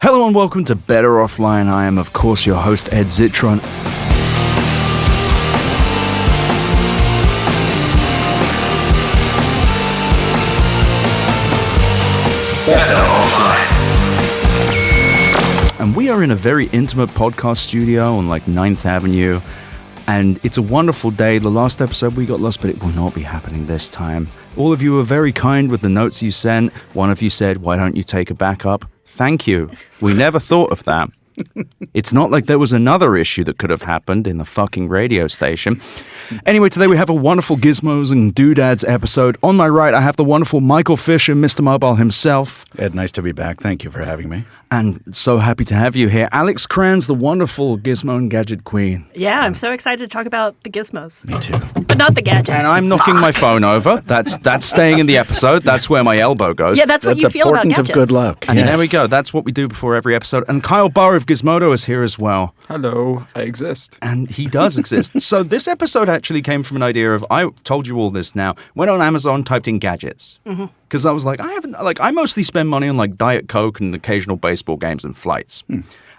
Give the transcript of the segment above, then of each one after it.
Hello and welcome to Better Offline. I am, of course, your host, Ed Zitron. Better Offline. And we are in a very intimate podcast studio on like 9th Avenue. And it's a wonderful day. The last episode we got lost, but it will not be happening this time. All of you were very kind with the notes you sent. One of you said, why don't you take a backup? Thank you. We never thought of that. It's not like there was another issue that could have happened in the fucking radio station. Anyway, today we have a wonderful Gizmos and Doodads episode. On my right, I have the wonderful Michael Fisher, Mr. Mobile himself. Ed, nice to be back. Thank you for having me. And so happy to have you here. Alex Cranz, the wonderful Gizmo and Gadget Queen. Yeah, I'm so excited to talk about the gizmos. Me too. But not the gadgets. And I'm knocking my phone over. That's staying in the episode. That's where my elbow goes. Yeah, that's what you feel about gadgets. Of good luck. And there we go. That's what we do before every episode. And Kyle Barr of Gizmodo is here as well. Hello, I exist. And he does exist. So this episode actually came from an idea of, I told you all this now, went on Amazon, typed in gadgets. Because I was like, I mostly spend money on like Diet Coke and occasional baseball games and flights.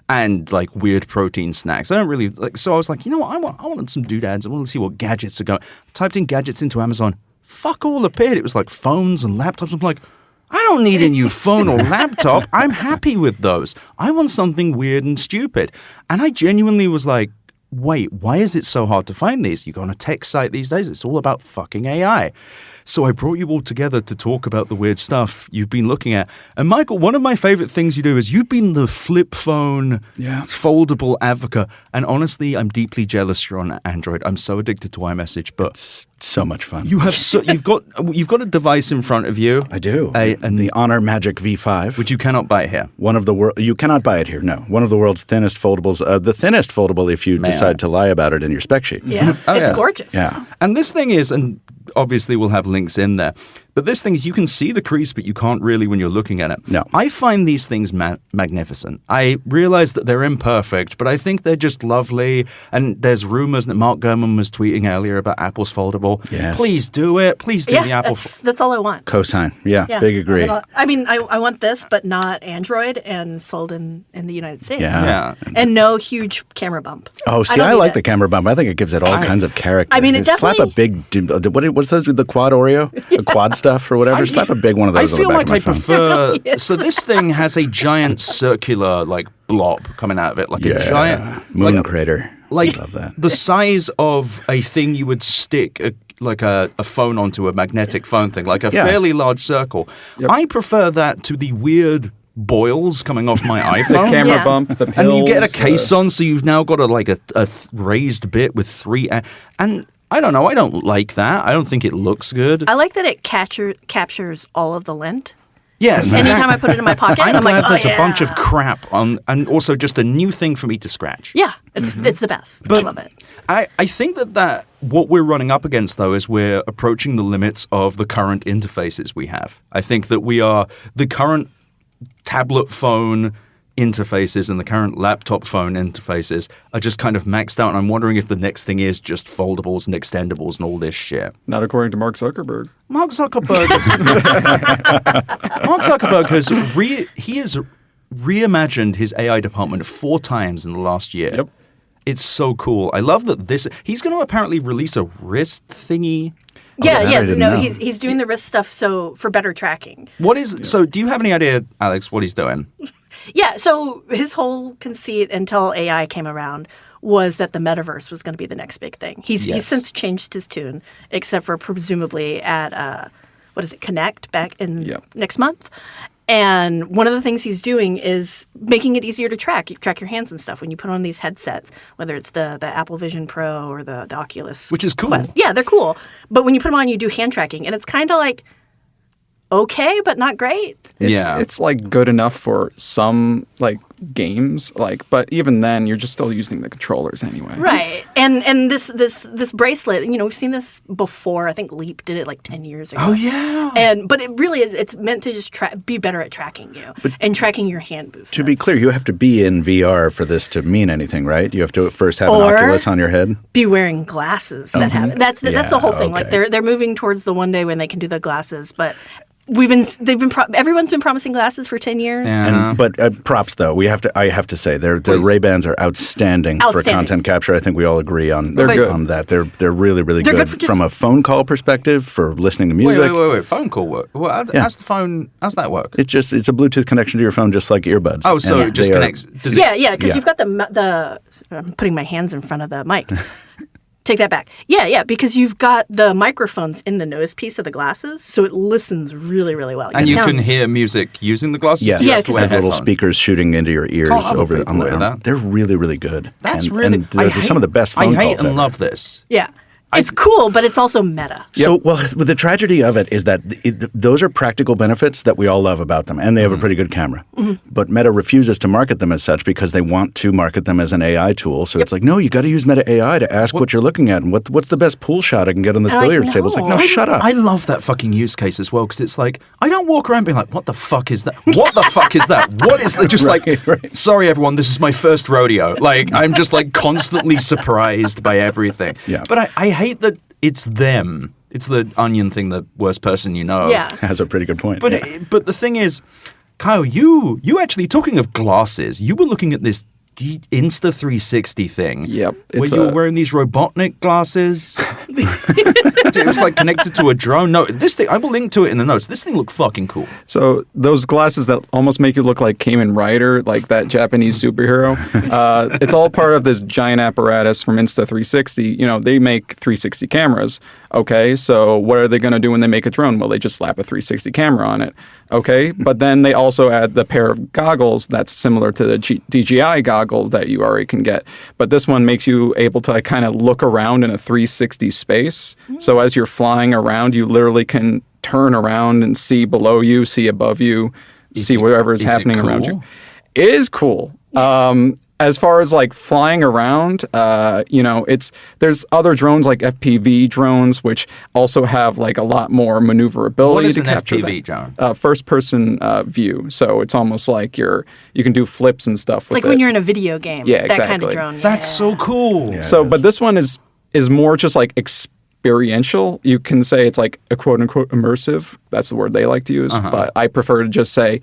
And like weird protein snacks. I don't really like, so I was like, you know what? I wanted some doodads. I want to see what gadgets are going. Typed in gadgets into Amazon. Fuck all appeared. It was like phones and laptops. I'm like, I don't need a new phone or laptop. I'm happy with those. I want something weird and stupid. And I genuinely was like, wait, why is it so hard to find these? You go on a tech site these days, it's all about fucking AI. So I brought you all together to talk about the weird stuff you've been looking at. And Michael, one of my favorite things you do is you've been the flip phone, foldable advocate. And honestly, I'm deeply jealous you're on Android. I'm so addicted to iMessage, but it's so much fun. You've got a device in front of you. I do. And the Honor Magic V5, which you cannot buy here. You cannot buy it here. No, one of the world's thinnest foldables. The thinnest foldable if you decide to lie about it in your spec sheet. Yeah, it's gorgeous. Yeah, and this thing is, and obviously we'll have links in there. But this thing is, you can see the crease, but you can't really when you're looking at it. No. I find these things magnificent. I realize that they're imperfect, but I think they're just lovely. And there's rumors that Mark Gurman was tweeting earlier about Apple's Foldable. Yes. Please do it. Please do the Apple. That's all I want. Cosign. Yeah, big agree. I mean, I want this, but not Android and sold in the United States. Yeah. And no huge camera bump. Oh, see, I like the camera bump. I think it gives it all kinds of character. I mean, it definitely... Slap a big, what's those with the quad Oreo? The quad stuff or whatever? Slap a big one of those on the back of my phone. I feel like I prefer... Really so this thing has a giant circular, like, blob coming out of it. Like a giant... Moon crater. Like, love that. The size of a thing you would stick a phone onto, a magnetic phone thing, like a fairly large circle. Yep. I prefer that to the weird boils coming off my iPhone. The camera bump, the pills. And you get a case on, so you've now got a raised bit with three... And I don't know. I don't like that. I don't think it looks good. I like that it captures all of the lint. Yes. Anytime I put it in my pocket, I'm glad like, there's a bunch of crap on, and also just a new thing for me to scratch. Yeah, it's the best. But I love it. I think that what we're running up against, though, is we're approaching the limits of the current interfaces we have. I think that the current tablet phone interfaces and the current laptop phone interfaces are just kind of maxed out, and I'm wondering if the next thing is just foldables and extendables and all this shit. Not according to Mark Zuckerberg. Mark Zuckerberg has reimagined his AI department 4 times in the last year. Yep. It's so cool. I love that he's going to apparently release a wrist thingy. He's doing the wrist stuff for better tracking. So do you have any idea, Alex, what he's doing? Yeah, so his whole conceit until AI came around was that the metaverse was going to be the next big thing. He's since changed his tune, except for presumably at, Connect back in next month. And one of the things he's doing is making it easier to track your hands and stuff when you put on these headsets, whether it's the Apple Vision Pro or the Oculus Which is cool. Quest. Yeah, they're cool. But when you put them on, you do hand tracking, and it's kind of like, okay, but not great. It's like good enough for some like games, but even then you're just still using the controllers anyway. Right. And this bracelet, we've seen this before. I think Leap did it like 10 years ago. Oh yeah. But it's meant to just be better at tracking you and tracking your hand movements. To be clear, you have to be in VR for this to mean anything, right? You have to first have an Oculus on your head. Be wearing glasses that have it. That's the whole thing. Okay. Like they're moving towards the one day when they can do the glasses, but everyone's been promising glasses for 10 years. Yeah. But props though, I have to say their Ray-Bans are outstanding for content capture. I think we all agree on that. They're really, really good from a phone call perspective for listening to music. Wait. Phone call work? Well, how's that work? It's a Bluetooth connection to your phone, just like earbuds. Oh, so it just connects. Because you've got the. I'm putting my hands in front of the mic. Take that back. Yeah, because you've got the microphones in the nose piece of the glasses, so it listens really, really well. And you can hear music using the glasses? Yes. Yeah, because there's little speakers shooting into your ears over on the. They're really, really good. And they're some of the best phone calls. I hate and love this. Yeah. It's cool, but it's also meta. So, the tragedy of it is that those are practical benefits that we all love about them, and they have a pretty good camera. Mm-hmm. But Meta refuses to market them as such because they want to market them as an AI tool. So it's like, no, you got to use Meta AI to ask what you're looking at and what's the best pool shot I can get on this billiards table. It's like, no, shut up. I love that fucking use case as well because it's like, I don't walk around being like, what the fuck is that? What the fuck is that? What is that? Just right. Sorry, everyone, this is my first rodeo. Like, I'm just like constantly surprised by everything. Yeah. But I hate that it's them. It's the onion thing, the worst person you know. Yeah. Has a pretty good point. But the thing is, Kyle, you actually, talking of glasses, you were looking at this Insta360 thing. Yep. Where you were wearing these Robotnik glasses. It was like connected to a drone. No, this thing, I will link to it in the notes. This thing looked fucking cool. So those glasses that almost make you look like Kamen Rider, like that Japanese superhero, it's all part of this giant apparatus from Insta360. You know, they make 360 cameras. Okay, so what are they going to do when they make a drone? Well, they just slap a 360 camera on it. Okay, but then they also add the pair of goggles that's similar to the DJI goggles that you already can get. But this one makes you able to kind of look around in a 360 space. So as you're flying around, you literally can turn around and see below you, see above you, see whatever is happening around you. It is cool. As far as like flying around, there's other drones like FPV drones, which also have like a lot more maneuverability to capture them. What is an FPV drone? First person view. So it's almost like you can do flips and stuff with it. Like when you're in a video game. Yeah, that kind of drone. That's so cool. Yeah, but this one is more just like experiential. You can say it's like a quote unquote immersive. That's the word they like to use. But I prefer to just say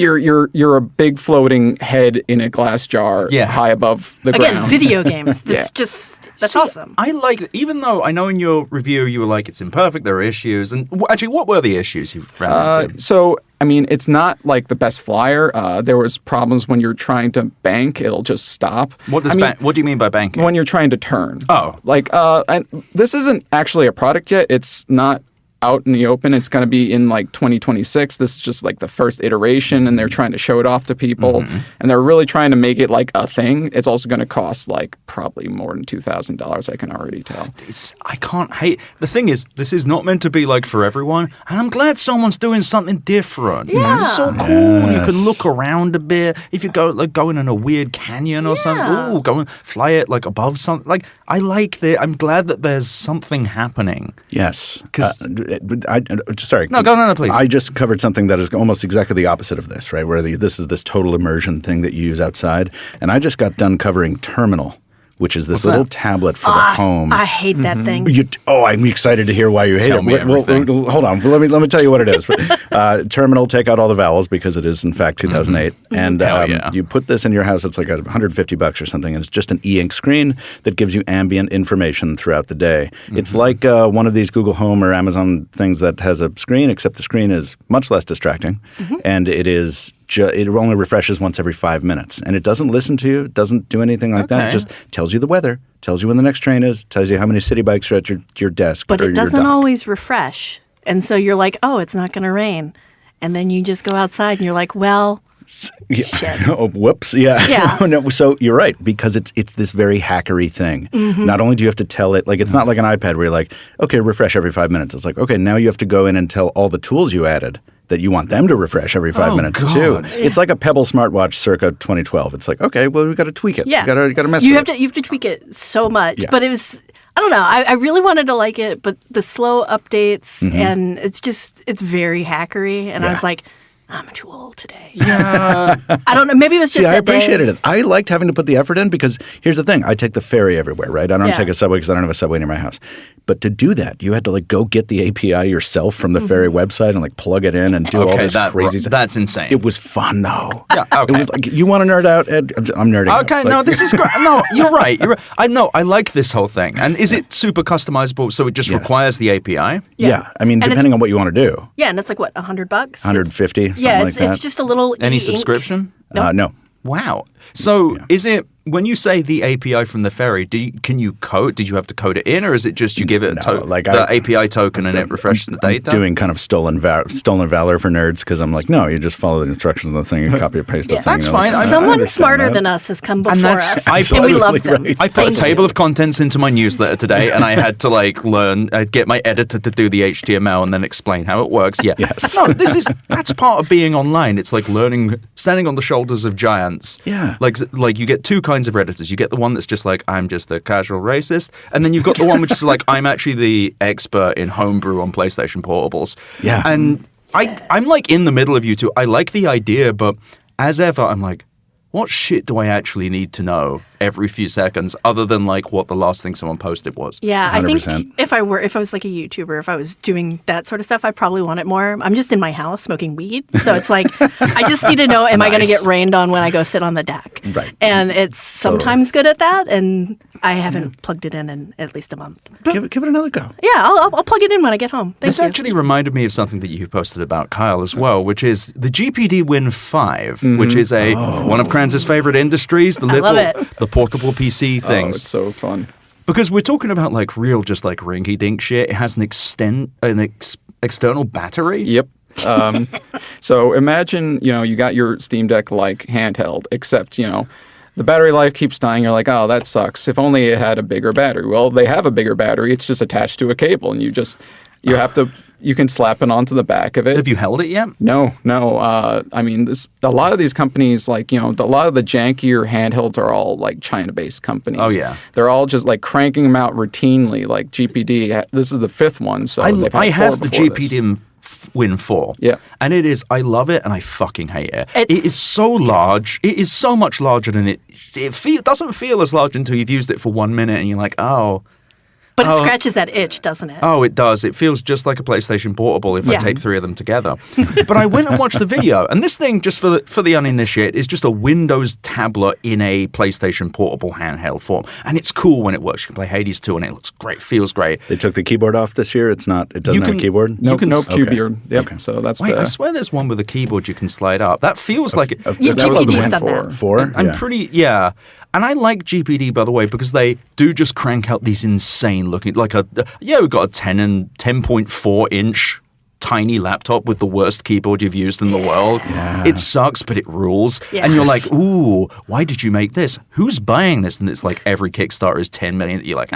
you're a big floating head in a glass jar high above the ground. Again, video games. That's awesome. I like it, even though I know in your review you were like, it's imperfect, there are issues. And actually, what were the issues you ran into? So, I mean, it's not like the best flyer. There was problems when you're trying to bank, it'll just stop. What do you mean by banking? When you're trying to turn. Oh. And this isn't actually a product yet. It's not out in the open. It's going to be in like 2026. This is just like the first iteration, and they're trying to show it off to people, and they're really trying to make it like a thing. It's also going to cost like probably more than $2,000. I can already tell. I can't hate. The thing is, this is not meant to be like for everyone, and I'm glad someone's doing something different. Yeah. It's so cool. Yes. You can look around a bit. If you go like going in a weird canyon or something, go and fly it like above something. Like I like that. I'm glad that there's something happening. Yes. Sorry. No, go on, please. I just covered something that is almost exactly the opposite of this, right? Where this is this total immersion thing that you use outside. And I just got done covering Terminal, which is this little tablet for the home. I hate that thing. I'm excited to hear why you hate it. Well, hold on. Let me tell you what it is. Terminal, take out all the vowels because it is in fact 2008. And you put this in your house. It's like $150 or something. And it's just an e-ink screen that gives you ambient information throughout the day. It's like one of these Google Home or Amazon things that has a screen, except the screen is much less distracting, and it is. It only refreshes once every 5 minutes. And it doesn't listen to you. It doesn't do anything like that. It just tells you the weather, tells you when the next train is, tells you how many city bikes are at your desk. But or it doesn't your dock. always refresh. And so you're like, oh, it's not going to rain. And then you just go outside and you're like, well, shit. Oh, whoops. Yeah. Yeah. No, so you're right, because it's this very hackery thing. Not only do you have to tell it, like it's not like an iPad where you're like, okay, refresh every 5 minutes. It's like, okay, now you have to go in and tell all the tools you added that you want them to refresh every 5 minutes too. Yeah. It's like a Pebble smartwatch circa 2012. It's like, okay, well, we got to tweak it. Yeah. You got to mess with it. You have to tweak it so much. Yeah. But it was, I don't know. I really wanted to like it, but the slow updates and it's very hackery. And I was like, I'm too old today. Yeah. I don't know. Maybe it was just I appreciated it. I liked having to put the effort in because here's the thing. I take the ferry everywhere, right? I don't take a subway because I don't have a subway near my house. But to do that, you had to like go get the API yourself from the Ferry website and like plug it in and do all this crazy stuff. That's insane. It was fun though. Yeah, okay. It was like, you want to nerd out, Ed? I'm nerding out. Okay, no, this is great. No, you're right. I know. I like this whole thing. And is it super customizable? So it just requires the API? Yeah. I mean, depending on what you want to do. Yeah, and it's like what, $100? 150. Yeah, like that. it's just a little. Any subscription? No. Wow. So is it, when you say the API from the Ferry, can you code? Did you have to code it in, or is it just you give it the API token and it refreshes the data? Doing kind of stolen valor for nerds because I'm like, no, you just follow the instructions on the thing and copy and paste the thing. That's fine. Someone smarter than us has come before us, and we love them. Right. I put a table of contents into my newsletter today, and I had to like get my editor to do the HTML and then explain how it works. Yeah. Yes. No, that's part of being online. It's like learning, standing on the shoulders of giants. Yeah. Like you get two kinds of Redditors. You get the one that's just like, I'm just a casual racist. And then you've got the one which is like, I'm actually the expert in homebrew on PlayStation Portables. Yeah. And I'm like in the middle of you two. I like the idea, but as ever, I'm like, what shit do I actually need to know every few seconds other than like what the last thing someone posted was? Yeah, 100%. I think if I was like a YouTuber, if I was doing that sort of stuff, I'd probably want it more. I'm just in my house smoking weed. So it's like, I just need to know, am I going to get rained on when I go sit on the deck? Right. And it's sometimes good at that. And I haven't plugged it in at least a month. Give it another go. Yeah, I'll plug it in when I get home. Thank This you. actually reminded me of something that you posted about, Kyle, as well, which is the GPD Win 5, which is one of Cranz's favorite industries, the portable PC things. Oh, it's so fun. Because we're talking about like real, just like rinky-dink shit. It has an external battery. Yep. So imagine, you got your Steam Deck like handheld, except, the battery life keeps dying. You're like, oh, that sucks. If only it had a bigger battery. Well, they have a bigger battery. It's just attached to a cable, and you can slap it onto the back of it. Have you held it yet? No. I mean, a lot of these companies, like, a lot of the jankier handhelds are all like China-based companies. Oh, yeah. They're all just like cranking them out routinely, like GPD. This is the fifth one, so I have the GPD Win 4. Yeah. And I love it and I fucking hate it. It is so large. It is so much larger than it doesn't feel as large until you've used it for 1 minute and you're like, oh. But it scratches that itch, doesn't it? Oh, it does. It feels just like a PlayStation Portable if I take 3 of them together. But I went and watched the video, and this thing, just for the uninitiated, is just a Windows tablet in a PlayStation Portable handheld form. And it's cool when it works. You can play Hades 2, and it looks great, feels great. They took the keyboard off this year? It doesn't have a keyboard? No keyboard. Yep. Okay. So that's I swear there's one with a keyboard you can slide up. That feels like it. Yeah, GPD's done that. 4? I'm pretty, yeah. And I like GPD, by the way, because they do just crank out these insane looking, like we've got a 10.4 inch tiny laptop with the worst keyboard you've used in the world. Yeah. It sucks, but it rules. Yes. And you're like, ooh, why did you make this? Who's buying this? And it's like every Kickstarter is 10 million. You're like,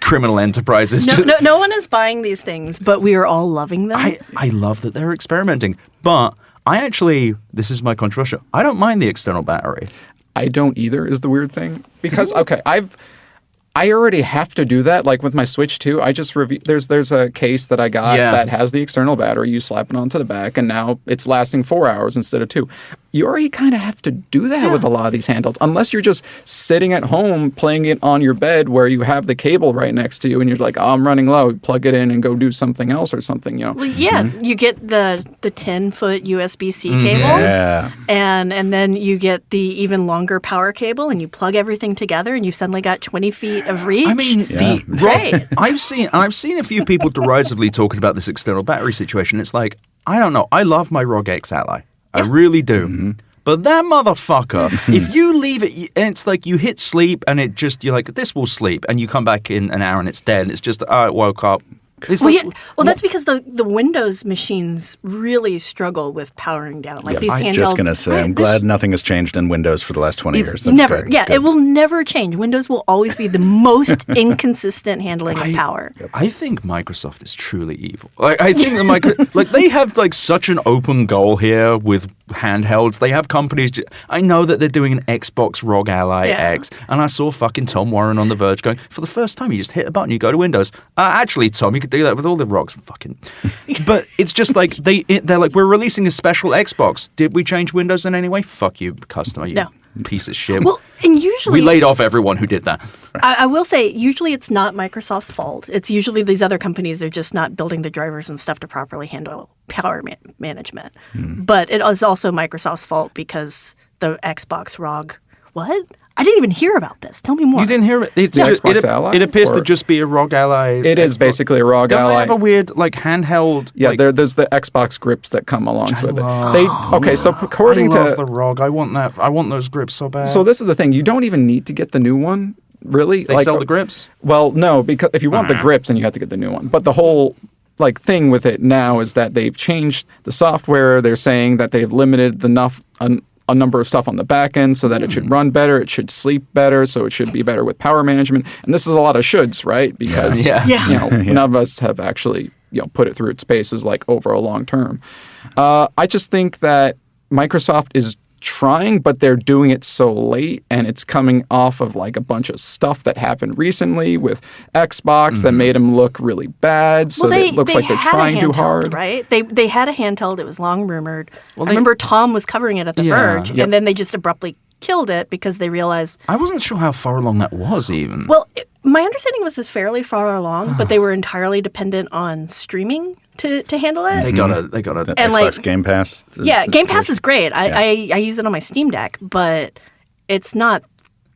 criminal enterprises. No one is buying these things, but we are all loving them. I love that they're experimenting. But this is my controversial, I don't mind the external battery. I don't either, is the weird thing. Because, okay, I already have to do that. Like with my Switch 2, I just there's a case that I got that has the external battery. You slap it onto the back, and now it's lasting 4 hours instead of 2. You already kind of have to do that with a lot of these handhelds, unless you're just sitting at home playing it on your bed where you have the cable right next to you, and you're like, oh, I'm running low. Plug it in and go do something else or something. Well, yeah, you get the 10-foot USB-C cable, and then you get the even longer power cable, and you plug everything together, and you suddenly got 20 feet of reach. I mean, great. I've seen a few people derisively talking about this external battery situation. It's like, I don't know. I love my ROG X Ally. I really do. Mm-hmm. But that motherfucker, if you leave it, it's like you hit sleep and you're like, this will sleep. And you come back in an hour and it's dead. And it's just, I woke up. That's because the Windows machines really struggle with powering down. Like these handhelds. I'm just going to say, I'm glad nothing has changed in Windows for the last 20 years. That's never. great. Yeah, Good. it will never change. Windows will always be the most inconsistent handling of power. I think Microsoft is truly evil. I think they have like such an open goal here with handhelds. They have companies. I know that they're doing an Xbox ROG Ally X, and I saw fucking Tom Warren on The Verge going, for the first time, you just hit a button, you go to Windows. Actually, Tom, you could do that with all the ROGs. Fucking. But it's just like they're like, we're releasing a special Xbox. Did we change Windows in any way? Fuck you, customer. You piece of shit. Well, and usually we laid off everyone who did that. I will say, usually it's not Microsoft's fault. It's usually these other companies are just not building the drivers and stuff to properly handle power management. But it is also Microsoft's fault because the Xbox ROG. What? I didn't even hear about this. Tell me more. You didn't hear it? It's The just, Xbox Ally? it appears Or- to just be a ROG Ally. It is basically a ROG Don't Ally. they have a weird, like, handheld... Yeah, like, there's the Xbox grips that come along with it. love. So according I love to the ROG. I want that. I want those grips so bad. so this is the thing, you don't even need to get the new one, really. they sell the grips? Well, no, because if you want the grips, then you have to get the new one. But the whole thing with it now is that they've changed the software. They're saying that they've limited a number of stuff on the back end so that it should run better, it should sleep better, so it should be better with power management. And this is a lot of shoulds, right? Because none of us have actually put it through its paces like over a long term. I just think that Microsoft is trying, but they're doing it so late, and it's coming off of like a bunch of stuff that happened recently with Xbox that made them look really bad. So it looks like they're trying too hard. Right? They had a handheld. It was long rumored. I remember Tom was covering it at The Verge, and then they just abruptly killed it because they realized. I wasn't sure how far along that was even. Well, my understanding was it's fairly far along, but they were entirely dependent on streaming to handle it. They got a And Xbox Game Pass. Game Pass is great. I use it on my Steam Deck, but it's not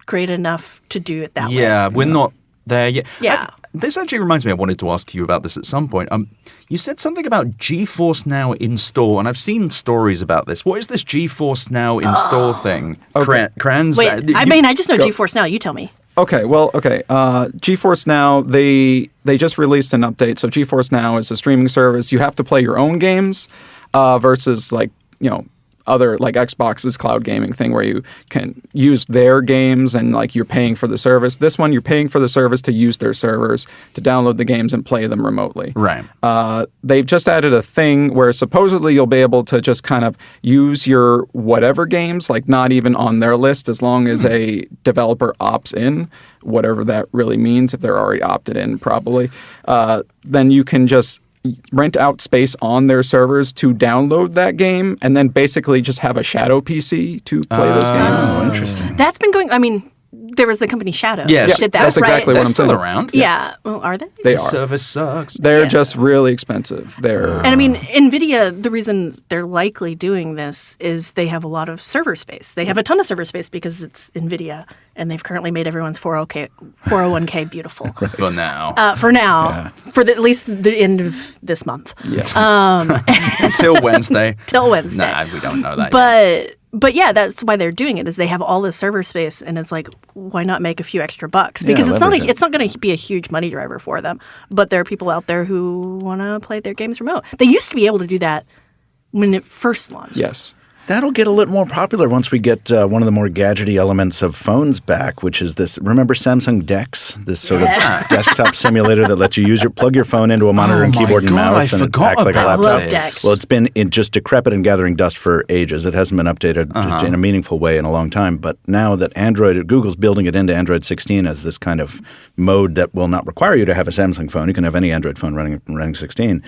great enough to do it that way. Yeah, we're not there yet. Yeah. This actually reminds me, I wanted to ask you about this at some point. You said something about GeForce Now Install, and I've seen stories about this. What is this GeForce Now Install thing? Cranz? Wait, I just know GeForce Now. You tell me. Okay. GeForce Now, they just released an update. So GeForce Now is a streaming service. You have to play your own games versus other like Xbox's cloud gaming thing where you can use their games and like you're paying for the service. This one, you're paying for the service to use their servers, to download the games and play them remotely. Right. They've just added a thing where supposedly you'll be able to just kind of use your whatever games, like not even on their list, as long as a developer opts in, whatever that really means, if they're already opted in probably. Then you can just rent out space on their servers to download that game and then basically just have a shadow PC to play those games. Oh, interesting. That's been going. I mean, there was the company Shadow. Yeah, which did that, that's exactly right? what I'm still saying. around. Yeah. Well, are they? They The are. service sucks. They're just really expensive. They're And I mean, NVIDIA, the reason they're likely doing this is they have a lot of server space. They have a ton of server space because it's NVIDIA, and they've currently made everyone's 401k beautiful. For now. For now, for at least the end of this month. Until Wednesday. Till Wednesday. Nah, we don't know that yet. But yeah, that's why they're doing it. Is they have all this server space, and it's like, why not make a few extra bucks? Because it's not going to be a huge money driver for them. But there are people out there who want to play their games remote. They used to be able to do that when it first launched. yes. That'll get a little more popular once we get one of the more gadgety elements of phones back, which is this. Remember Samsung DeX, this sort of desktop simulator that lets you plug your phone into a monitor and keyboard and mouse, and it acts like a laptop. I love DeX. Well, it's been just decrepit and gathering dust for ages. It hasn't been updated in a meaningful way in a long time. But now that Google's building it into Android 16 as this kind of mode that will not require you to have a Samsung phone. You can have any Android phone running 16.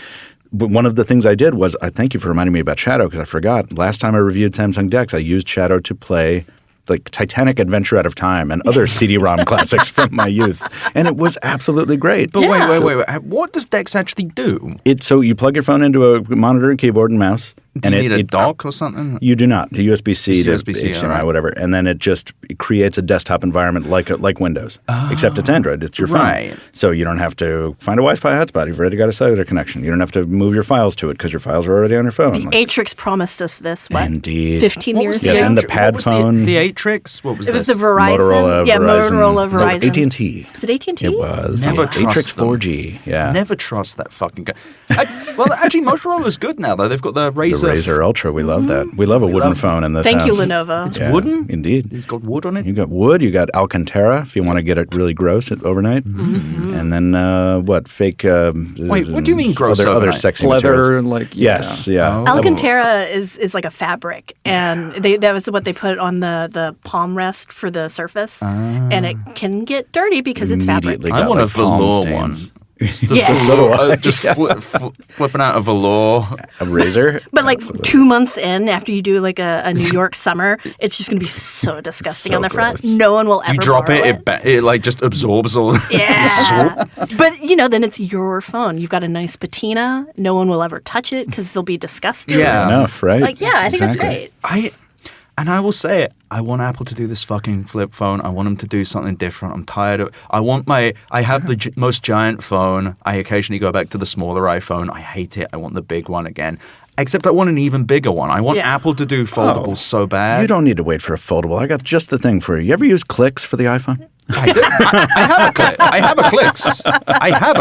But one of the things I did was, I thank you for reminding me about Shadow because I forgot. Last time I reviewed Samsung DeX, I used Shadow to play like Titanic Adventure Out of Time and other CD-ROM classics from my youth. And it was absolutely great. But wait. What does DeX actually do? So you plug your phone into a monitor and keyboard and mouse. Do you need a dock or something? You do not. USB-C to USB-C, HDMI, right. whatever. And then it just creates a desktop environment like Windows, except it's Android. It's your phone. Right. So you don't have to find a Wi-Fi hotspot. You've already got a cellular connection. You don't have to move your files to it because your files are already on your phone. The Atrix promised us this, Indeed. 15 years ago? Yes, and the pad phone. The Atrix? What was It this? was the Verizon. Motorola, Verizon. No, AT&T. Was it AT&T? It was. Never Yeah. trust Atrix them. 4G. Yeah. Never trust that fucking guy. Well, actually, Motorola's good now, though. They've got the Razr. The Razr Ultra. We love that. We love a wooden phone in this Thank house. you, Lenovo. It's wooden? Indeed. It's got wood on it? You got wood. You got Alcantara if you want to get it really gross overnight. Mm-hmm. And then fake. Wait, what do you mean gross other overnight? sexy Leather, materials. Yes, yeah. Alcantara is like a fabric, and that was what they put on the palm rest for the Surface, and it can get dirty because it's fabric. Immediately I got, want a like, palm velour stains. one. Just flipping out a velour. A razor? But like 2 months in, after you do like a New York summer, it's just going to be so disgusting on the front. No one will ever You drop it like just absorbs all. Yeah. But, then it's your phone. You've got a nice patina. No one will ever touch it because they'll be disgusted. Yeah. Enough, right? Like, I think that's great. I will say it. I want Apple to do this fucking flip phone. I want them to do something different. I'm tired of. I have the most giant phone. I occasionally go back to the smaller iPhone. I hate it. I want the big one again. Except I want an even bigger one. I want Apple to do foldables so bad. You don't need to wait for a foldable. I got just the thing for you. You ever use Clicks for the iPhone? I have a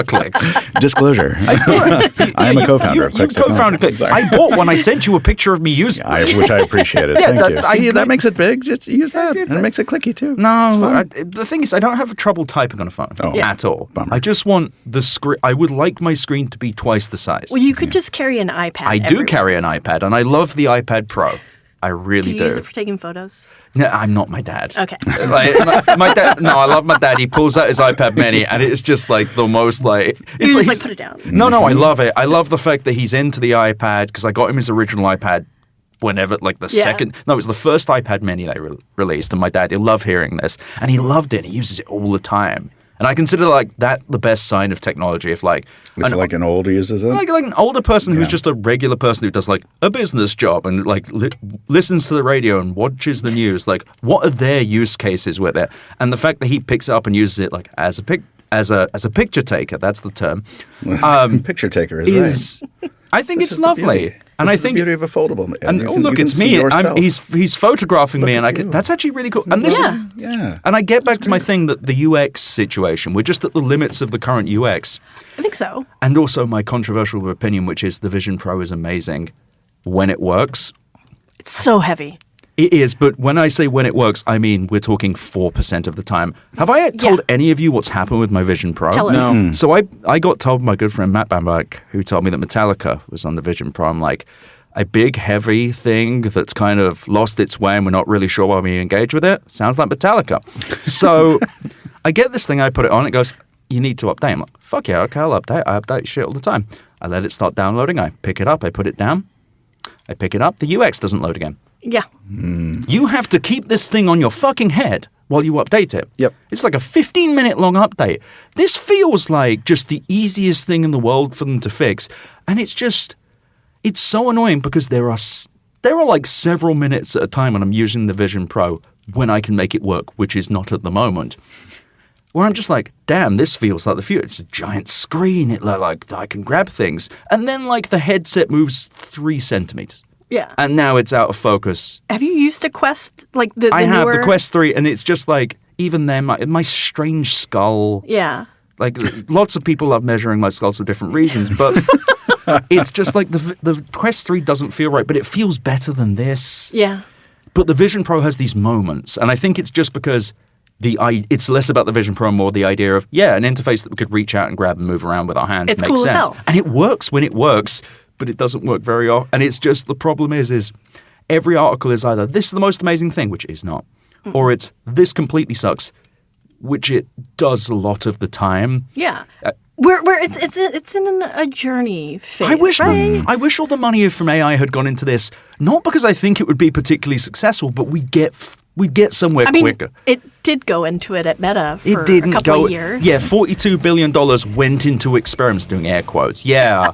Clicks. Disclosure. I am a co-founder of Clicks. You co-founded Clicks. I bought one. I sent you a picture of me using it. Which I appreciated. Thank you. That makes it big. Just use that. And it makes it clicky, too. No, the thing is, I don't have trouble typing on a phone at all. Bummer. I just want the screen. I would like my screen to be twice the size. Well, you could just carry an iPad. I do carry an iPad, and I love the iPad Pro. I really do. Do you use it for taking photos? No, I'm not my dad. Okay. My dad. No, I love my dad. He pulls out his iPad Mini, and it's just like the most like. You just like put it down. No, I love it. I love the fact that he's into the iPad because I got him his original iPad. Whenever, like the second, no, it was the first iPad Mini they released, and my dad, he'll love hearing this, and he loved it. And he uses it all the time. And I consider like that the best sign of technology. If an older uses it, like an older person who's just a regular person who does like a business job and like listens to the radio and watches the news, like what are their use cases with it? And the fact that he picks it up and uses it like as a picture taker, that's the term. Picture taker is right. I think it's lovely. And I think the beauty of a foldable. And look, it's me. He's photographing me, and that's actually really cool. And this is And I get back to my thing that the UX situation. We're just at the limits of the current UX. I think so. And also my controversial opinion, which is the Vision Pro is amazing when it works. It's so heavy. It is, but when I say when it works, I mean we're talking 4% of the time. Have I told any of you what's happened with my Vision Pro? Tell us. No. So I got told by my good friend Matt Bamberg, who told me that Metallica was on the Vision Pro. I'm like, a big, heavy thing that's kind of lost its way and we're not really sure why we engage with it. Sounds like Metallica. So I get this thing, I put it on, it goes, you need to update. I'm like, fuck yeah, okay, I'll update. I update shit all the time. I let it start downloading. I pick it up. I put it down. I pick it up. The UX doesn't load again. Yeah. You have to keep this thing on your fucking head while you update it. Yep. It's like a 15-minute long update. This feels like just the easiest thing in the world for them to fix. And it's so annoying because there are like several minutes at a time when I'm using the Vision Pro when I can make it work, which is not at the moment. Where I'm just like, damn, this feels like the future. It's a giant screen. It like I can grab things. And then like the headset moves 3 centimeters. Yeah. And now it's out of focus. Have you used a Quest? Like the I have newer... the Quest 3, and it's just like, even then, my strange skull. Yeah. Like, lots of people love measuring my skulls for different reasons, but it's just like the Quest 3 doesn't feel right, but it feels better than this. Yeah. But the Vision Pro has these moments, and I think it's just because it's less about the Vision Pro, more the idea of, an interface that we could reach out and grab and move around with our hands. It's makes cool sense. as hell. And it works when it works. But it doesn't work very often. And it's just, the problem is every article is either this is the most amazing thing, which is not, or it's this completely sucks, which it does a lot of the time. Yeah. Where it's in a journey phase. I wish all the money from AI had gone into this, not because I think it would be particularly successful, but we'd get somewhere quicker. It did go into it at Meta for a couple of years. Yeah, $42 billion went into experiments, doing air quotes. Yeah.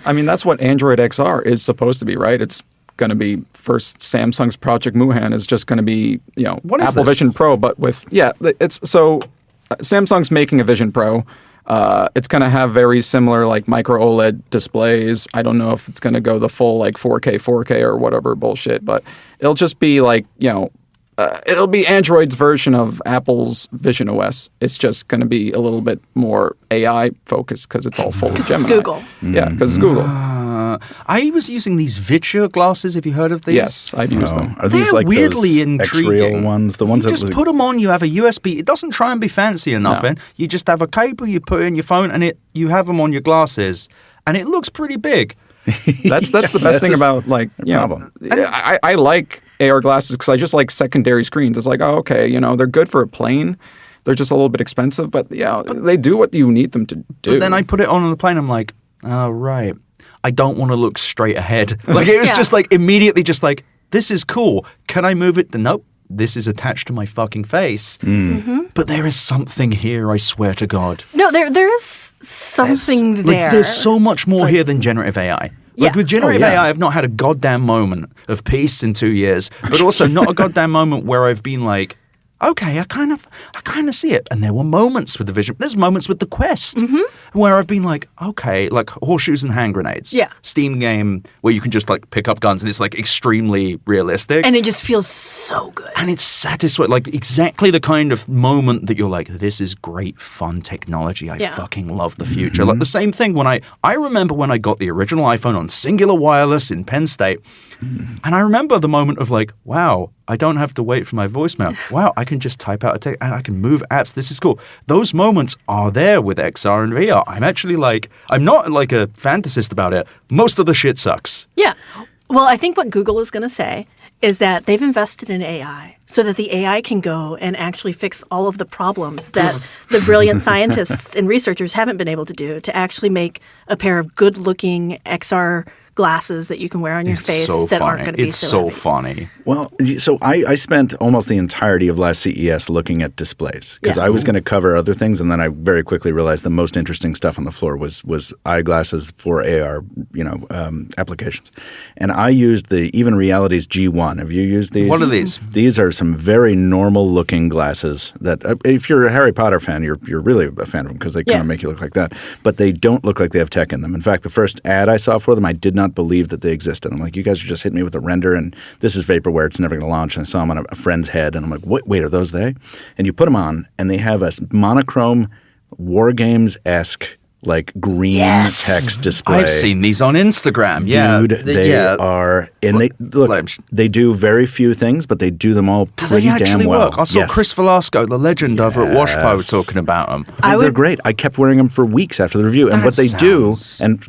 I mean, that's what Android XR is supposed to be, right? It's going to be first Samsung's Project Muhan is just going to be, Apple Vision Pro, but with, Samsung's making a Vision Pro. It's going to have very similar like micro OLED displays. I don't know if it's going to go the full like 4K or whatever bullshit, but it'll just be like, it'll be Android's version of Apple's Vision OS. It's just going to be a little bit more AI focused because it's all full of Gemini. It's Google. Yeah, because it's Google. I was using these Viture glasses. Have you heard of these? Yes, I've used them. Are these They're like weirdly those intriguing. X-Real ones? The ones you just put them on. You have a USB. It doesn't try and be fancy or nothing. No. You just have a cable you put in your phone, and you have them on your glasses, and it looks pretty big. That's the best thing about like, you know, I like AR glasses because I just like secondary screens. It's like, oh, okay, you know, they're good for a plane. They're just a little bit expensive, but yeah, they do what you need them to do. But then I put it on the plane. I'm like, oh, right. I don't want to look straight ahead. Like it was just like immediately just like, this is cool. Can I move it? Nope. This is attached to my fucking face. But there is something here, I swear to God. No, there is something there. Like, there's so much more here than generative AI. Like with generative AI, I've not had a goddamn moment of peace in 2 years, but also not a goddamn moment where I've been like, okay, I kind of see it. And there were moments with the Vision. There's moments with the Quest where I've been like, okay, like horseshoes and hand grenades. Yeah. Steam game where you can just like pick up guns and it's like extremely realistic. And it just feels so good. And it's satisfying, like exactly the kind of moment that you're like, this is great, fun technology. I fucking love the future. Like the same thing when I remember when I got the original iPhone on Singular Wireless in Penn State. And I remember the moment of like, wow, I don't have to wait for my voicemail. Wow, I can just type out a text and I can move apps. This is cool. Those moments are there with XR and VR. I'm actually like, I'm not like a fantasist about it. Most of the shit sucks. Yeah. Well, I think what Google is going to say is that they've invested in AI so that the AI can go and actually fix all of the problems that the brilliant scientists and researchers haven't been able to do to actually make a pair of good-looking XR glasses that you can wear on your face that aren't going to be so heavy. Funny. Well, so I spent almost the entirety of last CES looking at displays because I was going to cover other things, and then I very quickly realized the most interesting stuff on the floor was eyeglasses for AR, applications. And I used the Even Reality's G1. Have you used these? What are these? These are some very normal-looking glasses that, if you're a Harry Potter fan, you're really a fan of them because they kind of make you look like that. But they don't look like they have tech in them. In fact, the first ad I saw for them, I did not believe that they existed. I'm like, you guys are just hitting me with a render, and this is vaporware. It's never going to launch. And I saw them on a friend's head, and I'm like, wait, are those they? And you put them on, and they have a monochrome War Games-esque like green text display. I've seen these on Instagram. Yeah, dude, they are, and they look. They do very few things, but they do them all pretty damn well. Work? I saw Chris Velasco, the legend over at Washpo, talking about them. They're great. I kept wearing them for weeks after the review, and what they do, and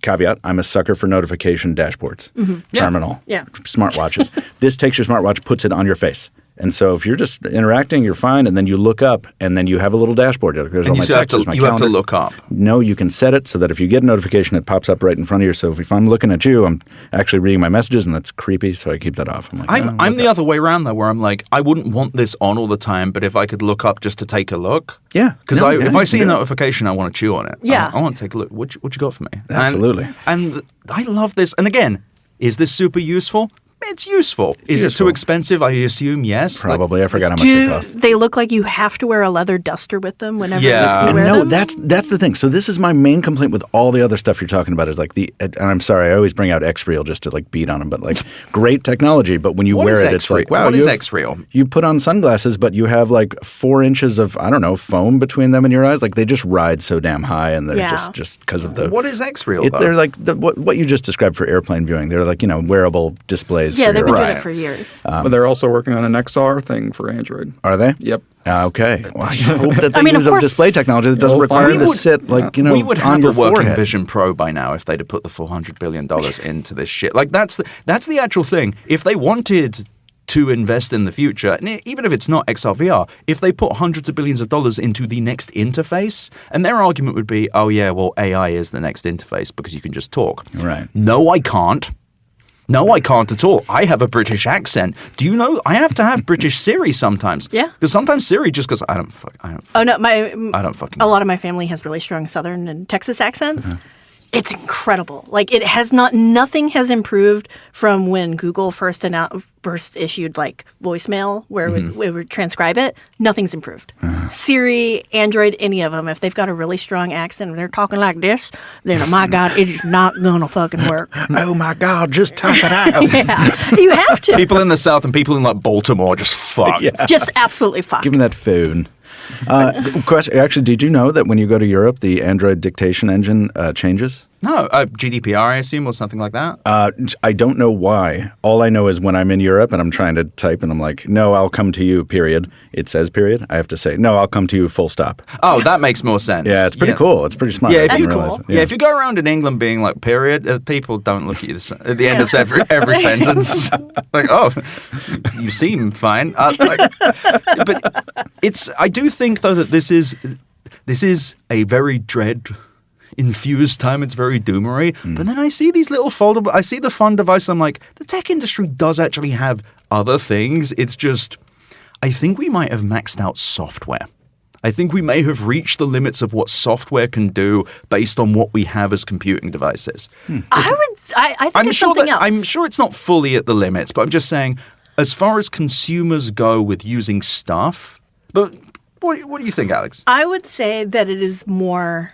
caveat, I'm a sucker for notification dashboards, terminal, smartwatches. This takes your smartwatch, puts it on your face. And so if you're just interacting, you're fine, and then you look up, and then you have a little dashboard. Like, there's all my texts, my calendar. You have to look up. No, you can set it so that if you get a notification, it pops up right in front of you. So if I'm looking at you, I'm actually reading my messages, and that's creepy, so I keep that off. I'm the other way around, though, where I'm like, I wouldn't want this on all the time, but if I could look up just to take a look. Yeah. Because if I see a notification, I want to chew on it. Yeah. I want to take a look. What you got for me? Absolutely. And I love this. And again, is this super useful? It's useful. Is it too expensive? I assume yes. Probably. I forgot how much they cost. They look like you have to wear a leather duster with them whenever you wear them? That's the thing. So this is my main complaint with all the other stuff you're talking about is like and I'm sorry, I always bring out X-Reel just to like beat on them, but like great technology, but when you wear it, it's like, wow. What is X-Reel? You put on sunglasses, but you have like 4 inches of, I don't know, foam between them and your eyes. Like they just ride so damn high, and they're just because of the... What is X-Reel, though? They're like what you just described for airplane viewing. They're like, wearable displays. Yeah, they've been doing it for years. But they're also working on an XR thing for Android. Are they? Yep. Okay. Well, I hope that they use a display technology that doesn't require them to sit like, we would on have your a working forehead. Vision Pro by now if they'd have put the $400 billion into this shit. Like that's the actual thing. If they wanted to invest in the future, and even if it's not XR VR, if they put hundreds of billions of dollars into the next interface, and their argument would be, oh yeah, well AI is the next interface because you can just talk. Right. No, I can't. No, I can't at all. I have a British accent. Do you know I have to have British Siri sometimes? Yeah. Because sometimes Siri just goes, I don't fucking. I don't fucking. A lot of my family has really strong Southern and Texas accents. It's incredible. Like nothing has improved from when Google first issued like voicemail where it would transcribe it. Nothing's improved. Siri, Android, any of them, if they've got a really strong accent and they're talking like this, then oh my God, it is not gonna fucking work. Oh my God, just type it out. Yeah, you have to. People in the South and people in like Baltimore just fuck. Just absolutely fuck. Give them that phone. Question. Actually, did you know that when you go to Europe, the Android dictation engine changes? No, GDPR, I assume, or something like that? I don't know why. All I know is when I'm in Europe and I'm trying to type and I'm like, no, I'll come to you, period. It says period. I have to say, no, I'll come to you, full stop. Oh, that makes more sense. Yeah, it's pretty cool. It's pretty smart. Yeah, I didn't That's realize cool. it. Yeah, if you go around in England being like, period, people don't look at you at the end of every sentence. Like, oh, you seem fine. But I do think, though, that this is a very dread-infused time. It's very doomery. But then I see these little foldable, I see the fun device. I'm like, the tech industry does actually have other things. It's just, I think we might have maxed out software. I think we may have reached the limits of what software can do based on what we have as computing devices. I think it's something else. I'm sure it's not fully at the limits, but I'm just saying, as far as consumers go with using stuff, but what do you think, Alex? I would say that it is more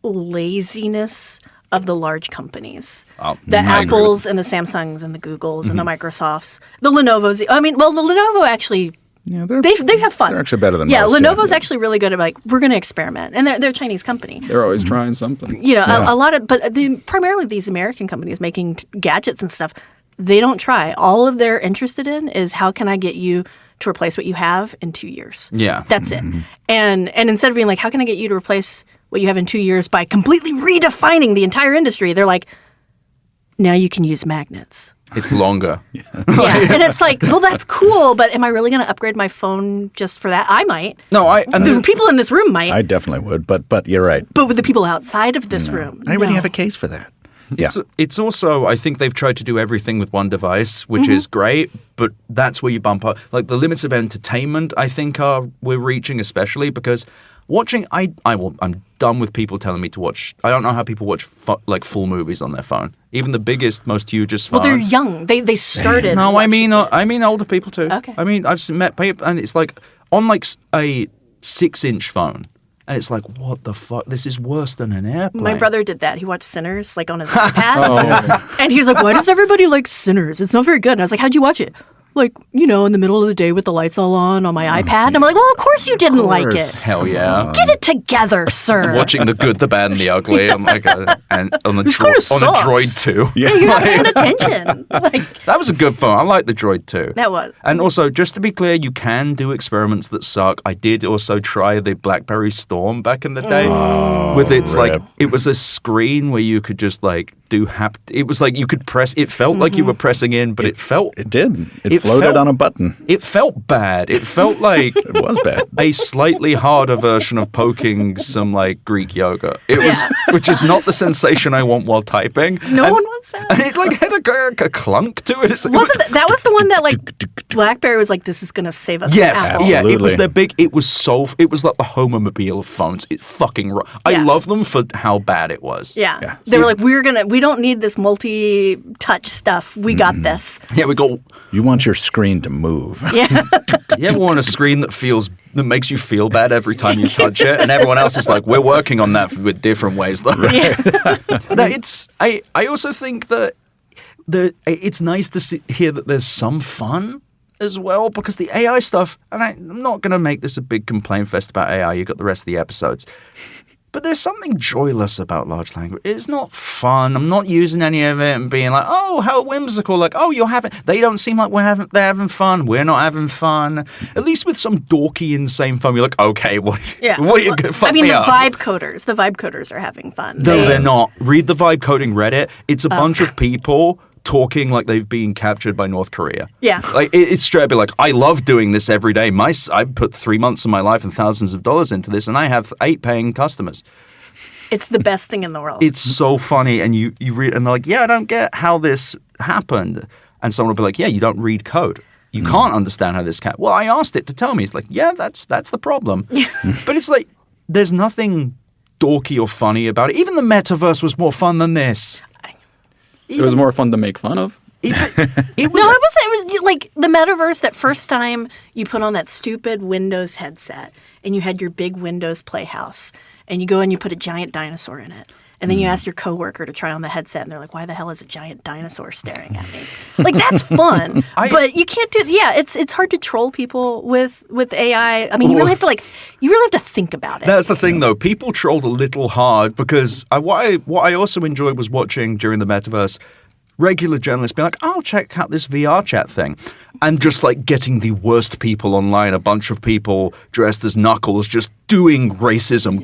laziness of the large companies. The Apples and the Samsungs and the Googles and the Microsofts, the Lenovo's. I mean, well, the Lenovo actually, Yeah, they have fun. They're actually better than most. Lenovo's Yeah. actually really good at like, we're going to experiment. And they're a Chinese company. They're always trying something. You know, a lot of, but primarily these American companies making gadgets and stuff, they don't try. All of they're interested in is how can I get you to replace what you have in 2 years. Yeah. That's it. And instead of being like, how can I get you to replace what you have in 2 years by completely redefining the entire industry, they're like, now you can use magnets. It's longer. Yeah. And it's like, well, that's cool, but am I really going to upgrade my phone just for that? I might. No, The people in this room might. I definitely would, but you're right. But with the people outside of this room, I already no. have a case for that. Yeah. It's also, I think they've tried to do everything with one device, which is great, but that's where you bump up. Like the limits of entertainment, I think we're reaching, especially because watching, I'm done with people telling me to watch. I don't know how people watch like full movies on their phone. Even the biggest, most hugest phone. Well, they're young. They started. No, I mean older people too. Okay. I mean, I've met people, and it's like on like a 6-inch phone. And it's like, what the fuck? This is worse than an airplane. My brother did that. He watched Sinners like on his iPad. And he was like, why does everybody like Sinners? It's not very good. And I was like, how'd you watch it? Like, you know, in the middle of the day with the lights all on my iPad. And I'm like, well, of course you didn't like it. Hell yeah. Get it together, sir. Watching the good, the bad, and the ugly on like and on the kinda sucks. Droid 2. Yeah, you're not paying attention. Like, That was a good phone. I like the Droid 2. that was. And also, just to be clear, you can do experiments that suck. I did also try the BlackBerry Storm back in the day. With its like, it was a screen where you could just like do it was like you could press. It felt like you were pressing in, but it felt. It did. It floated on a button. It felt bad. It felt like It was bad. a slightly harder version of poking some like Greek yogurt. It was, which is not the sensation I want while typing. No one wants that. And it like had a clunk to it. That was the one that like BlackBerry was like, this is going to save us Yes, from Apple. yeah, it was Absolutely. their big. It was like the Homomobile of phones. It fucking. I Yeah. love them for how bad it was. Yeah. They were like, we don't need this multi-touch stuff. We got this. Yeah, we got. You want your screen to move. Yeah. You ever want a screen that makes you feel bad every time you touch it, and everyone else is like, we're working on that with different ways, though. I also think that it's nice to hear that there's some fun as well, because the AI stuff, and I'm not going to make this a big complaint fest about AI. You got the rest of the episodes. But there's something joyless about large language. It's not fun. I'm not using any of it and being like, oh, how whimsical. Like, oh, they don't seem like they're having fun. We're not having fun. At least with some dorky, insane fun, you're like, okay, what are you going to fuck I mean, me the up? vibe coders are having fun. No, they're not. Read the vibe coding Reddit. It's a bunch of people talking like they've been captured by North Korea. Yeah. Like, it's straight up like, I love doing this every day. I've put 3 months of my life and thousands of dollars into this, and I have 8 paying customers. It's the best thing in the world. It's so funny, and you read, and they're like, yeah, I don't get how this happened. And someone will be like, yeah, you don't read code. You can't understand how this Well, I asked it to tell me. It's like, yeah, that's the problem. But it's like, there's nothing dorky or funny about it. Even the metaverse was more fun than this. It was more fun to make fun of. It was. No, it was like the metaverse. That first time you put on that stupid Windows headset and you had your big Windows Playhouse, and you go and you put a giant dinosaur in it, And then you ask your coworker to try on the headset, and they're like, "Why the hell is a giant dinosaur staring at me?" Like, that's fun, but you can't do. Yeah, it's hard to troll people with AI. I mean, you really have to think about it. That's the thing, though. People trolled a little hard because what I also enjoyed was watching during the metaverse regular journalists be like, "I'll check out this VR chat thing," and just like getting the worst people online, a bunch of people dressed as Knuckles, just doing racism,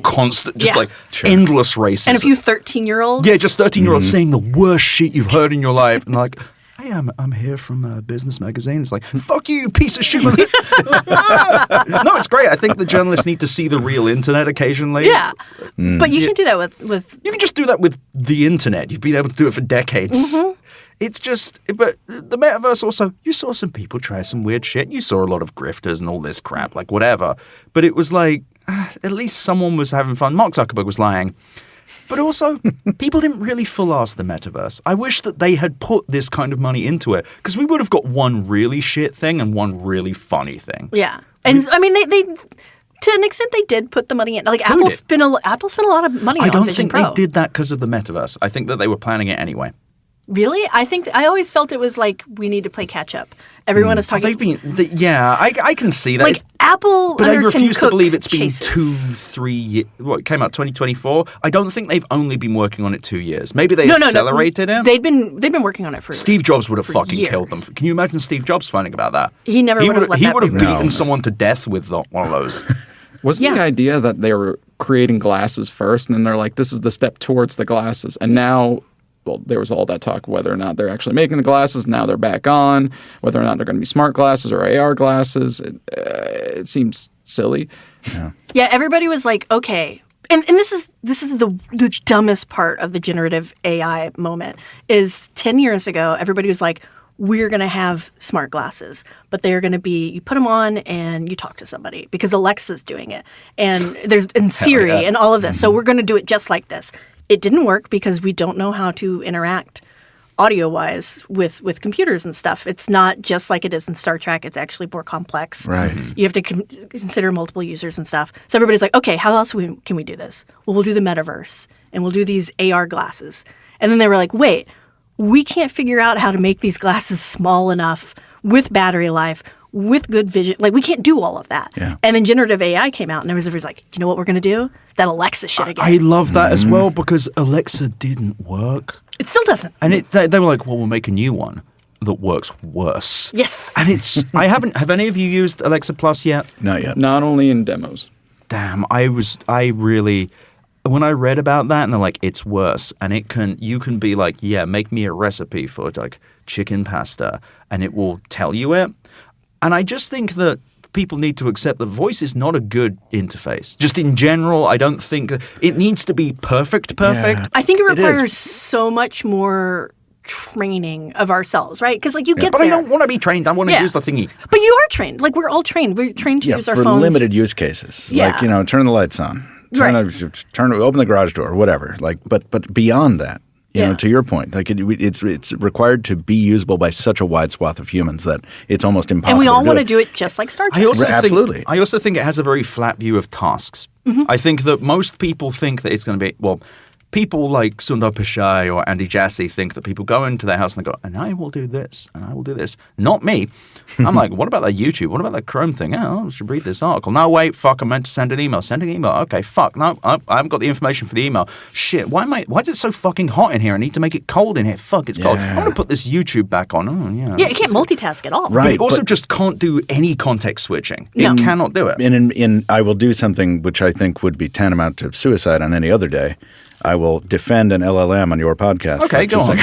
endless racism, and a few 13-year-olds. Yeah, just 13-year-olds saying the worst shit you've heard in your life, and like, "Hey, I'm here from Business Magazine." It's like, "Fuck you, you piece of shit." No, it's great. I think the journalists need to see the real internet occasionally. Yeah, but you can do that with. You can just do that with the internet. You've been able to do it for decades. Mm-hmm. It's just, but the metaverse also, you saw some people try some weird shit. You saw a lot of grifters and all this crap, like whatever. But it was like, at least someone was having fun. Mark Zuckerberg was lying. But also, people didn't really full-ass the metaverse. I wish that they had put this kind of money into it, because we would have got one really shit thing and one really funny thing. Yeah. And I mean, they to an extent, they did put the money in. Like, Apple spent a lot of money on Vision Pro. I don't think they did that because of the metaverse. I think that they were planning it anyway. Really? I always felt it was like, we need to play catch up. Everyone is talking. I can see that. Like, Apple, but I refuse to believe it's been chases. 2-3 years. What, it came out 2024? I don't think they've only been working on it 2 years. Maybe they accelerated it. They've been working on it for Steve Jobs would have fucking years. killed them. Can you imagine Steve Jobs finding about that? He never would have let that He would have be beaten released. someone to death with one of those. Wasn't the idea that they were creating glasses first, and then they're like, this is the step towards the glasses, and now... Well, there was all that talk whether or not they're actually making the glasses. Now they're back on. Whether or not they're going to be smart glasses or AR glasses, it seems silly. Yeah, everybody was like, okay. And this is the dumbest part of the generative AI moment is 10 years ago, everybody was like, we're going to have smart glasses, but they're going to be, you put them on and you talk to somebody because Alexa's doing it. And Siri and all of this. Mm-hmm. So we're going to do it just like this. It didn't work because we don't know how to interact audio-wise with computers and stuff. It's not just like it is in Star Trek. It's actually more complex. Right. You have to consider multiple users and stuff. So everybody's like, okay, how else can we do this? Well, we'll do the metaverse, and we'll do these AR glasses. And then they were like, wait, we can't figure out how to make these glasses small enough with battery life, with good vision. Like, we can't do all of that. Yeah. And then generative AI came out, and everybody's like, you know what we're going to do? That Alexa shit again. I love that as well, because Alexa didn't work. It still doesn't. And they were like, well, we'll make a new one that works worse. Yes. And have any of you used Alexa Plus yet? Not yet. Not only in demos. Damn, when I read about that, and they're like, it's worse, and you can be like, yeah, make me a recipe for like chicken pasta, and it will tell you it. And I just think that people need to accept that voice is not a good interface. Just in general, I don't think it needs to be perfect. Yeah. I think it requires so much more training of ourselves, right? Because like you get but there. I don't want to be trained. I want to use the thingy. But you are trained. Like we're all trained. We're trained to use our for phones. limited use cases. Yeah. Like, turn the lights on. Open the garage door, whatever. Like, but beyond that, you know, to your point, like it's required to be usable by such a wide swath of humans that it's almost impossible. And we all want to do it just like Star Trek. Absolutely. I also think it has a very flat view of tasks. Mm-hmm. I think that most people think that it's going to be people like Sundar Pichai or Andy Jassy think that people go into their house and they go, and I will do this, and I will do this. Not me. I'm like, what about that YouTube? What about that Chrome thing? Oh, I should read this article. No, wait, fuck, I meant to send an email. Send an email. Okay, fuck, no, I haven't got the information for the email. Shit, why is it so fucking hot in here? I need to make it cold in here. Fuck, it's cold. I'm going to put this YouTube back on. Oh, yeah. Yeah, it can't multitask at all. Right. But it also just can't do any context switching. It cannot do it. And I will do something which I think would be tantamount to suicide on any other day. I will defend an LLM on your podcast. Okay, go on.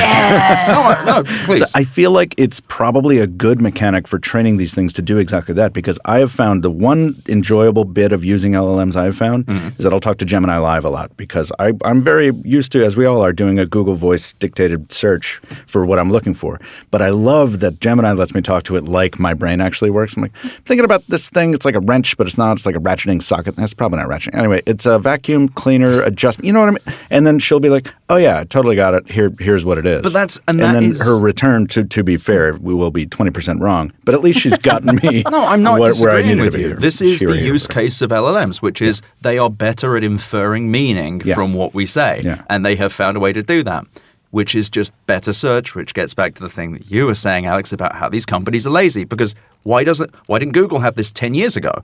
No, please. So I feel like it's probably a good mechanic for training these things to do exactly that, because I have found the one enjoyable bit of using LLMs I have found is that I'll talk to Gemini Live a lot, because I'm very used to, as we all are, doing a Google Voice dictated search for what I'm looking for. But I love that Gemini lets me talk to it like my brain actually works. I'm like, thinking about this thing. It's like a wrench, but it's not. It's like a ratcheting socket. That's probably not ratcheting. Anyway, it's a vacuum cleaner adjustment. You know what I mean? And then she'll be like, "Oh yeah, I totally got it. Here's what it is." But and then her return, to be fair, we will be 20% wrong. But at least she's gotten me. No, I'm not disagreeing with you. Here. This is the use case of LLMs, which is they are better at inferring meaning from what we say, and they have found a way to do that, which is just better search, which gets back to the thing that you were saying, Alex, about how these companies are lazy. Because why didn't Google have this 10 years ago?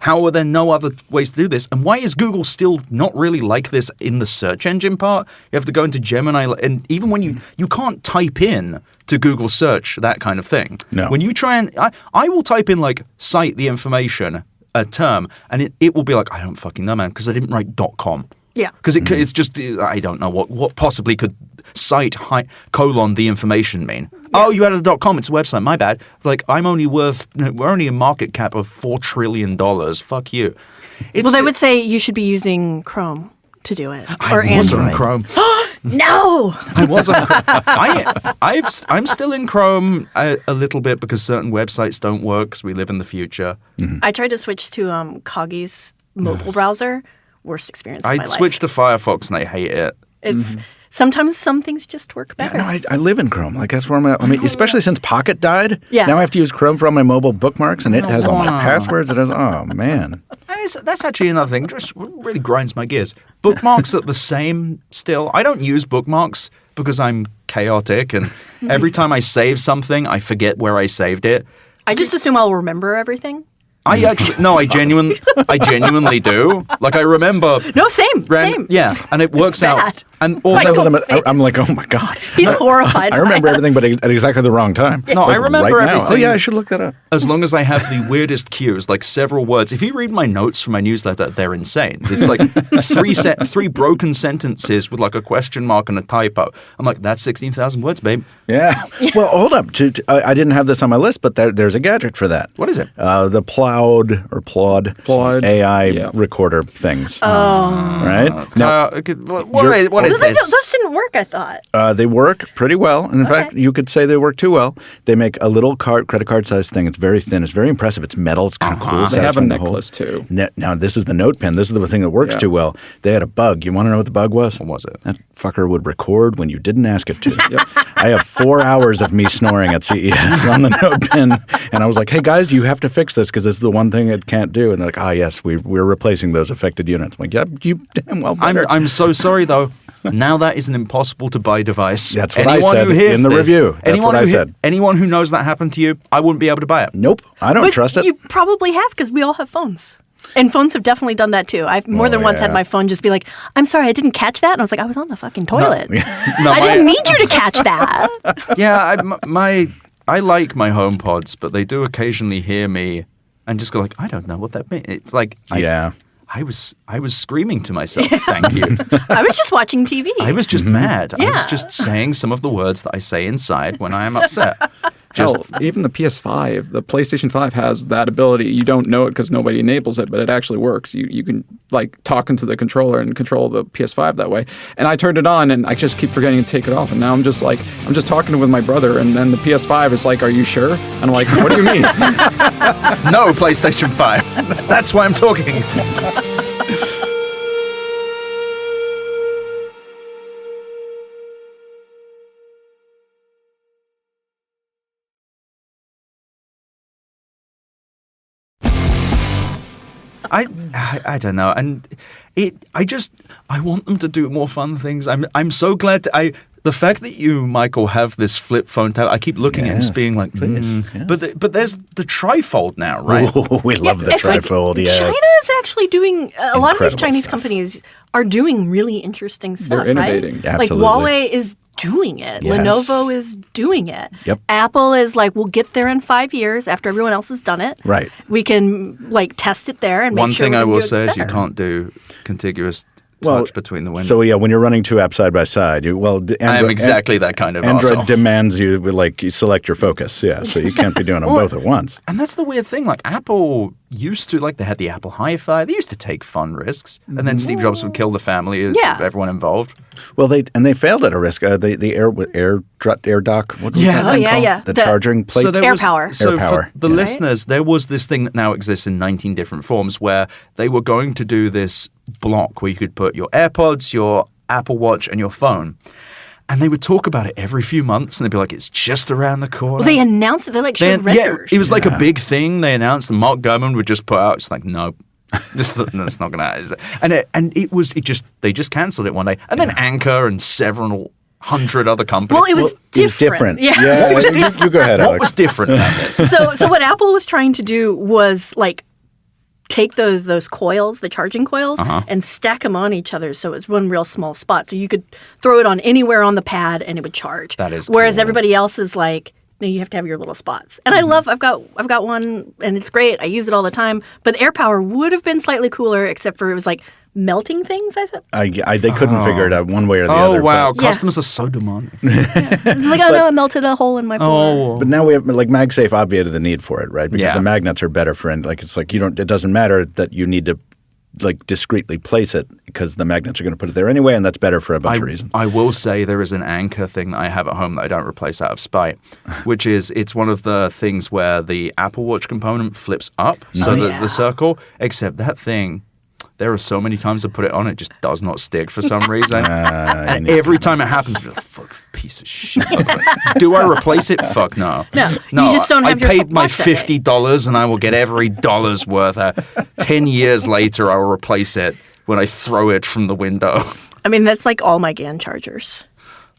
How were there no other ways to do this? And why is Google still not really like this in the search engine part? You have to go into Gemini, and even when you can't type in to Google search that kind of thing. No. When you try and I will type in like cite the information, a term, and it will be like, I don't fucking know, man, because I didn't write .com. Yeah. Because it's just, I don't know what possibly could cite the information mean. Yeah. Oh, you added a .com, it's a website, my bad. Like, we're only a market cap of $4 trillion. Fuck you. They would say you should be using Chrome to do it. I or was Android. on Chrome. No! I was on Chrome. I'm still in Chrome a little bit because certain websites don't work because we live in the future. I tried to switch to Coggy's mobile browser. Worst experience of my life. I switched to Firefox and I hate it. It's sometimes some things just work better. Yeah, no, I live in Chrome. Like that's where I'm at. I mean, especially since Pocket died. Yeah. Now I have to use Chrome for all my mobile bookmarks, and it has all my passwords. It has. Oh man. That's actually another thing. Just really grinds my gears. Bookmarks are the same still. I don't use bookmarks because I'm chaotic, and every time I save something, I forget where I saved it. I just assume I'll remember everything. I genuinely do. Like I remember. No, same. Yeah, and it works out. And I'm like, oh my god, he's horrified. I remember everything, but at exactly the wrong time. No, I remember right everything. Oh yeah, I should look that up. As long as I have the weirdest cues, like several words. If you read my notes from my newsletter, they're insane. It's like three broken sentences with like a question mark and a typo. I'm like, that's 16,000 words, babe. Yeah. Well, hold up. I didn't have this on my list, but there's a gadget for that. What is it? The Plod AI recorder things. Oh. Right? What is this? Those didn't work, I thought. They work pretty well. And in fact, you could say they work too well. They make a little credit card size thing. It's very thin. It's very impressive. It's metal. It's kind of cool. They have a necklace too. Now, this is the Note Pen. This is the thing that works too well. They had a bug. You want to know what the bug was? What was it? That fucker would record when you didn't ask it to. I have 4 hours of me snoring at CES on the Note Pen. And I was like, hey, guys, you have to fix this because it's the one thing it can't do. And they're like, yes, we're replacing those affected units. I'm like, yeah, you damn well better. I'm so sorry, though. Now that is an impossible to buy device. That's what I said in the review. That's what I said. Anyone who knows that happened to you, I wouldn't be able to buy it. Nope. I don't trust it. You probably have because we all have phones. And phones have definitely done that too. I've more than once had my phone just be like, I'm sorry, I didn't catch that. And I was like, I was on the fucking toilet. I didn't need you to catch that. Yeah, I like my HomePods, but they do occasionally hear me and just go like, I don't know what that means. It's like, I was screaming to myself, thank you. I was just watching TV. I was just mad. Yeah. I was just saying some of the words that I say inside when I am upset. Even the PS5, the PlayStation 5 has that ability. You don't know it because nobody enables it, but it actually works. You can like talk into the controller and control the PS5 that way. And I turned it on and I just keep forgetting to take it off. And now I'm just talking with my brother and then the PS5 is like, are you sure? And I'm like, what do you mean? No, PlayStation 5. That's why I'm talking. I don't know, and I want them to do more fun things. I'm so glad the fact that you, Michael, have this flip phone tab. I keep looking at it and being like, but there's the trifold now, right? Ooh, we love the trifold. Yes, China is actually doing a lot of these Chinese companies are doing really interesting stuff. They're innovating, right? Absolutely. Like Huawei is doing it. Yes. Lenovo is doing it. Yep. Apple is like, we'll get there in 5 years after everyone else has done it. Right. We can like test it there and make sure. One thing I will say is better. you can't do contiguous touch between the windows. So when you're running two apps side by side, I am exactly that kind of Android arsehole. demands you select your focus. Yeah, so you can't be doing them both at once. And that's the weird thing. Like Apple used to, they had the Apple Hi-Fi. They used to take fun risks, and then Steve Jobs would kill the family as everyone involved. Well, they failed at a risk. The air dock. What was that thing called? The charging plate. Air power. So air power. For the listeners, there was this thing that now exists in 19 different forms where they were going to do this block where you could put your AirPods, your Apple Watch and your phone. And they would talk about it every few months, and they'd be like, it's just around the corner. Well, they announced it. They like showed renders. Yeah, it was like a big thing they announced, and Mark Gurman would just put out, it's like, no. That's not going to happen. They just cancelled it one day. And then Anchor and several hundred other companies. Well, it was different. Yeah, What was different? You go ahead, Alex. What was different about this? So what Apple was trying to do was like take those coils, the charging coils, and stack them on each other so it was one real small spot. So you could throw it on anywhere on the pad and it would charge. That is Whereas cool. everybody else is like, no, you have to have your little spots. And I've got one and it's great. I use it all the time. But AirPower would have been slightly cooler, except for it was like melting things, I thought. They couldn't figure it out one way or the other. Oh, wow. But, Customers are so demanding. It's like, no, it melted a hole in my floor. but now we have, like, MagSafe obviated the need for it, right? Because the magnets are better for, it's like it doesn't matter that you need to, like, discreetly place it because the magnets are going to put it there anyway, and that's better for a bunch of reasons. I will say there is an Anchor thing that I have at home that I don't replace out of spite, which is it's one of the things where the Apple Watch component flips up, so the circle, except that thing, there are so many times I put it on, it just does not stick for some reason. And every time it happens, you're like, fuck, piece of shit. Do I replace it? Fuck no. No, you just don't have I your paid my watch that day. $50 and I will get every dollar's worth. 10 years later, I will replace it when I throw it from the window. I mean, that's like all my GAN chargers.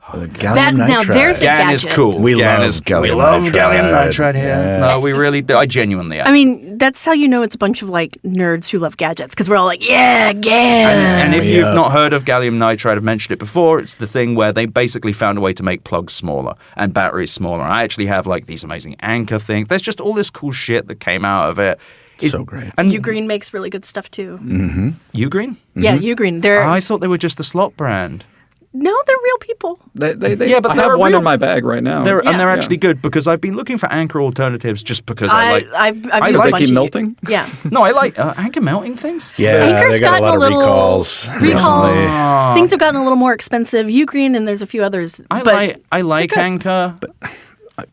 Gallium Now nitride. there's a GAN is gadget. cool. We GAN love is gallium we love nitride. gallium nitride here. Yes. No, we really do. I genuinely am. I mean, that's how you know it's a bunch of like nerds who love gadgets, because we're all like, yeah, GAN. And if you've not heard of gallium nitride, I've mentioned it before, it's the thing where they basically found a way to make plugs smaller and batteries smaller. I actually have like these amazing Anchor things. There's just all this cool shit that came out of it. So great. And Ugreen makes really good stuff too. Ugreen? Yeah, Ugreen. I thought they were just a slot brand. No, they're real people. Yeah, but I they're have one real- in my bag right now. And they're actually good because I've been looking for Anchor alternatives just because I've used I a like bunch keep of- melting? Yeah. No, I like Anchor melting things. Yeah, Anchor's they got a lot gotten of a little recalls. recently. Things have gotten a little more expensive. Ugreen and there's a few others. I like Anchor.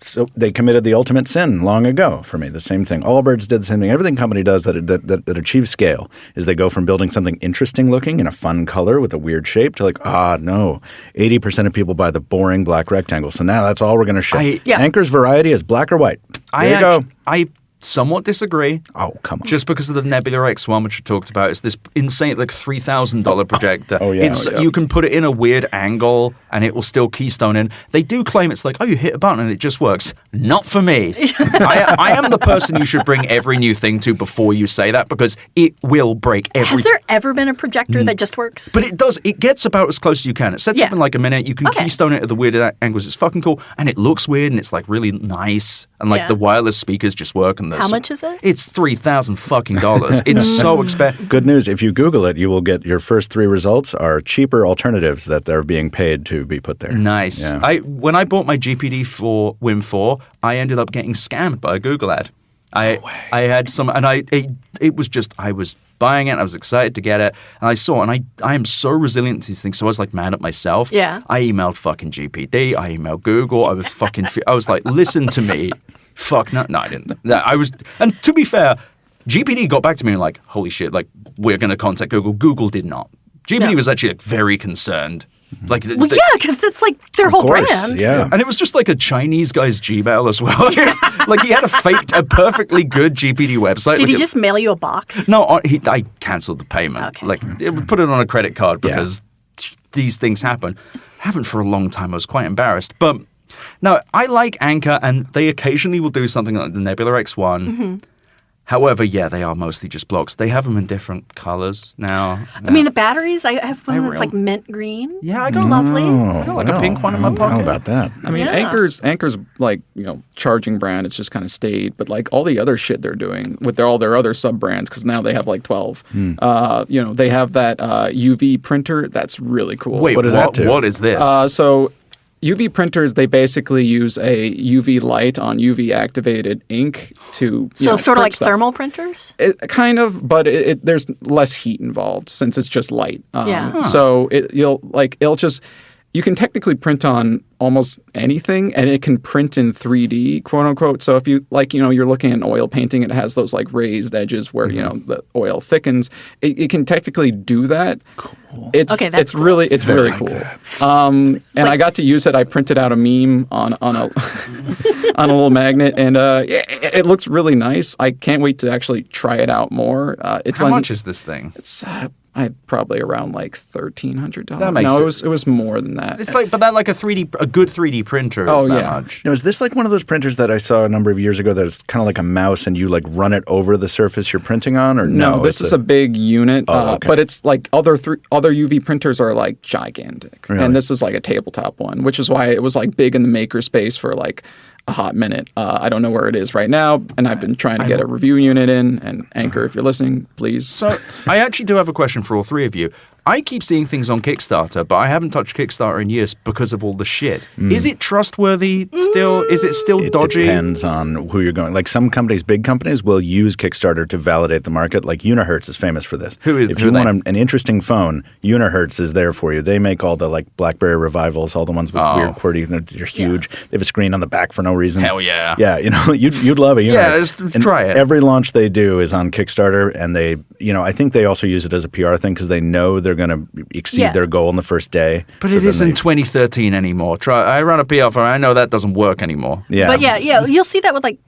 So they committed the ultimate sin long ago for me. The same thing. Allbirds did the same thing. Everything company does that achieves scale is they go from building something interesting looking in a fun color with a weird shape to like, no, 80% of people buy the boring black rectangle. So now that's all we're going to ship. Anchor's variety is black or white. There you go. I somewhat disagree. Oh, come on. Just because of the Nebula X1, which we talked about, it's this insane, like $3,000 projector. You can put it in a weird angle and it will still keystone in. They do claim it's like, you hit a button and it just works. Not for me. I am the person you should bring every new thing to before you say that because it will break every Has there ever been a projector that just works? But it does. It gets about as close as you can. It sets up in like a minute. You can keystone it at the weird angles. It's fucking cool. And it looks weird and it's like really nice. And like the wireless speakers just work. And how much is it? It's $3,000 fucking dollars. It's so expensive. Good news. If you Google it, you will get your first 3 results are cheaper alternatives that they're being paid to be put there. Nice. Yeah. When I bought my GPD for Win 4, I ended up getting scammed by a Google ad. I had some, and it was just, I was buying it, I was excited to get it, and I saw, and I am so resilient to these things, so I was like mad at myself. Yeah. I emailed fucking GPD, I emailed Google, I was fucking, I was like, listen to me. Fuck, no, I didn't. And to be fair, GPD got back to me and like, holy shit, like, we're going to contact Google. Google did not. GPD was actually like, very concerned. Like, because that's like their whole brand. Yeah. And it was just like a Chinese guy's Gmail as well. Like he had a perfectly good GPD website. Did he just mail you a box? No, I cancelled the payment. Okay. Like put it on a credit card because these things happen. Haven't for a long time. I was quite embarrassed. But no, I like Anchor and they occasionally will do something like the Nebula X1. Mm-hmm. However, they are mostly just blocks. They have them in different colors now. I mean, the batteries, I have one that's like mint green. Yeah, it's lovely. I got like a pink one in my pocket. I don't know about that. I mean, Anchor's like, charging brand. It's just kind of stayed. But like all the other shit they're doing with all their other sub brands, because now they have like 12. They have that UV printer. That's really cool. Wait, what does that do? What is this? So UV printers, they basically use a UV light on UV activated ink to sort of print like stuff. thermal printers? Kind of, but there's less heat involved since it's just light. So it'll just you can technically print on almost anything, and it can print in 3D, quote unquote. So if you you're looking at an oil painting, it has those like raised edges where the oil thickens. It can technically do that. Cool. It's cool. really cool. And I got to use it. I printed out a meme on a on a little magnet, and it looks really nice. I can't wait to actually try it out more. How much is this thing? It's probably around like $1,300. That makes sense. It was more than that. It's like, but that like a good 3D printer is that much. Now, is this like one of those printers that I saw a number of years ago that is kind of like a mouse and you like run it over the surface you're printing on, or no? This is a big unit, okay. but it's like other UV printers are like gigantic, Really? and this is like a tabletop one, which is why it was like big in the makerspace for like a hot minute. I don't know where it is right now, and I've been trying to get a review unit in. And Anchor, if you're listening, please. So I actually do have a question for all three of you. I keep seeing things on Kickstarter, but I haven't touched Kickstarter in years because of all the shit. Is it trustworthy still? Is it still dodgy? It depends on who you're going. Like some companies, big companies, will use Kickstarter to validate the market. Like Unihertz is famous for this. If you want an interesting phone, Unihertz is there for you. They make all the like BlackBerry revivals, all the ones with weird QWERTY. They're huge. Yeah. They have a screen on the back for no reason. Hell yeah. Yeah, you'd love it. Yeah, let's try it. Every launch they do is on Kickstarter, and they, I think they also use it as a PR thing because they know they're going to exceed their goal on the first day. But it isn't 2013 anymore. I run a PR firm. I know that doesn't work anymore. Yeah. But you'll see that with like,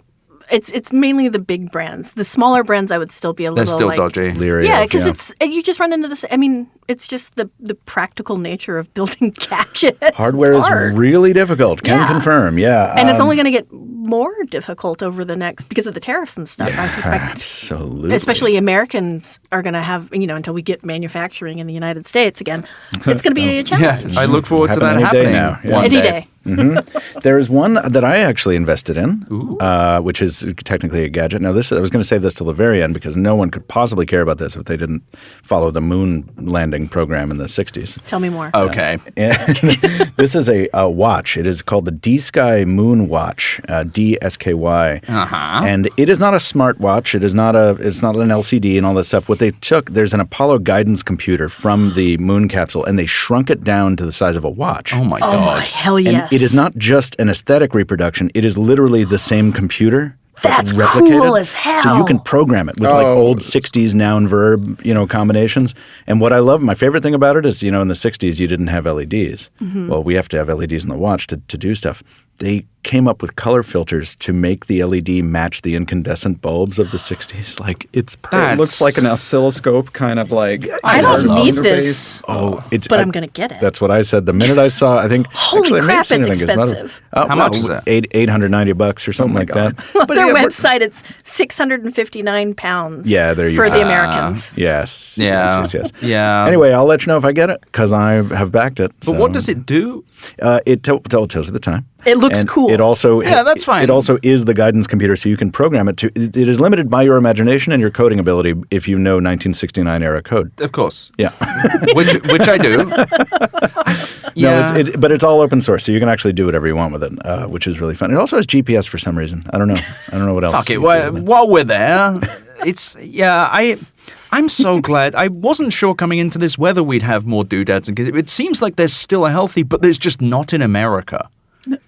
it's mainly the big brands. The smaller brands, I would still be a little They're still like, dodgy. Leery. Yeah, because you just run into this. I mean, it's just the practical nature of building gadgets. Hardware is really difficult. Can confirm. Yeah, and it's only going to get more difficult over the next because of the tariffs and stuff. I suspect. Absolutely. Especially Americans are going to have until we get manufacturing in the United States again. It's going to be a challenge. Yeah, I look forward to that any happening day now. Yeah. one Any day. day. Mm-hmm. There is one that I actually invested in, which is technically a gadget. Now, I was going to save this till the very end because no one could possibly care about this if they didn't follow the moon landing program in the 60s. Tell me more. Okay. This is a watch. It is called the D-Sky Moon Watch, DSKY. And it is not a smartwatch. It's not an LCD and all this stuff. What they took, there's an Apollo guidance computer from the moon capsule, and they shrunk it down to the size of a watch. Oh, my God. Oh, my hell yes. And it is not just an aesthetic reproduction. It is literally the same computer. That's replicated. cool as hell. So you can program it with like old 60s noun verb, combinations. And what I love, my favorite thing about it is, in the 60s you didn't have LEDs. Mm-hmm. Well, we have to have LEDs in the watch to do stuff. They came up with color filters to make the LED match the incandescent bulbs of the 60s. Like, it's perfect. It looks like an oscilloscope kind of like. I don't need this. But I'm going to get it. That's what I said. The minute I saw, I think. Holy crap, it's expensive. How much is it? $890 or something like that. Well, their website, it's 659 pounds. Yeah, there you for go. the Americans. Yes. Yeah. Yes. Yeah. Anyway, I'll let you know if I get it because I have backed it. But what does it do? It tells you the time. It looks cool. It also that's fine. It also is the guidance computer, so you can program it to. It is limited by your imagination and your coding ability if you know 1969 era code. Of course. Yeah. which I do. No, but it's all open source, so you can actually do whatever you want with it, which is really fun. It also has GPS for some reason. I don't know what else. Fuck it. While we're there, I'm so glad. I wasn't sure coming into this whether we'd have more doodads, because it seems like there's still a healthy, but there's just not in America.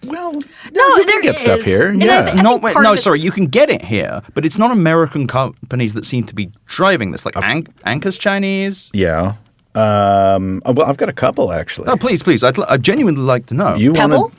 Well, no, you can get stuff here. And Yeah. You can get it here, but it's not American companies that seem to be driving this. Like Anker's Chinese. Yeah. Well, I've got a couple actually. Oh, please. I'd genuinely like to know. You Pebble?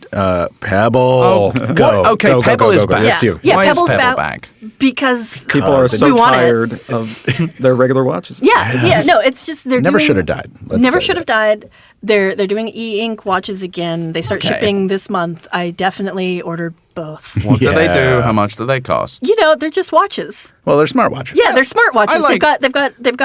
Pebble. Oh, go. Okay, go, Pebble go, is go, go. back. That's you. Yeah, Why Pebble's is Pebble back? back? Because People are so we want tired of their regular watches. Yeah. No, it's just they're Never doing, should have died. Never should have died. They're doing e-ink watches again. They start shipping this month. I definitely ordered both. What do they do? How much do they cost? They're just watches. Well, they're smartwatches. Yeah, they're smartwatches. They've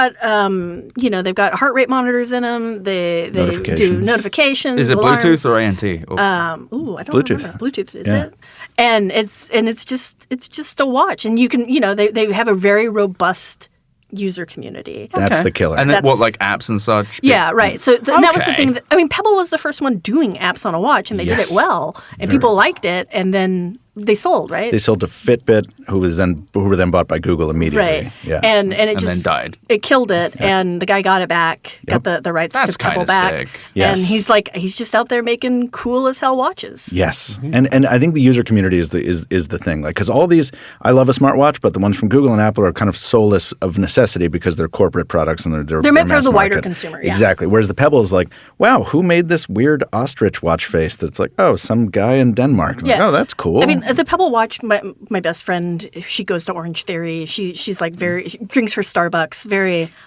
They've got heart rate monitors in them. They do notifications. Is it alarms. Bluetooth or ANT? I don't Bluetooth. remember. Bluetooth is it? And it's just a watch, and you can they have a very robust user community. That's the killer. And then like apps and such? Yeah, right. So and that was the thing. Pebble was the first one doing apps on a watch, and they did it well, and people liked it. And then they sold, right? They sold to Fitbit, who were then bought by Google immediately. Right. Yeah. And it just then died. It killed it, and the guy got it back, got the rights That's to Pebble kinda back. sick. Yes. And he's just out there making cool as hell watches. Yes, and I think the user community is the thing. Like, because all these, I love a smartwatch, but the ones from Google and Apple are kind of soulless of necessity because they're corporate products and they're meant for mass the wider market. consumer. Yeah. Exactly. Whereas the Pebble is like, wow, who made this weird ostrich watch face? That's like, oh, some guy in Denmark. Like, oh, that's cool. I mean, the Pebble watch. My best friend, she goes to Orange Theory. She's like she drinks her Starbucks.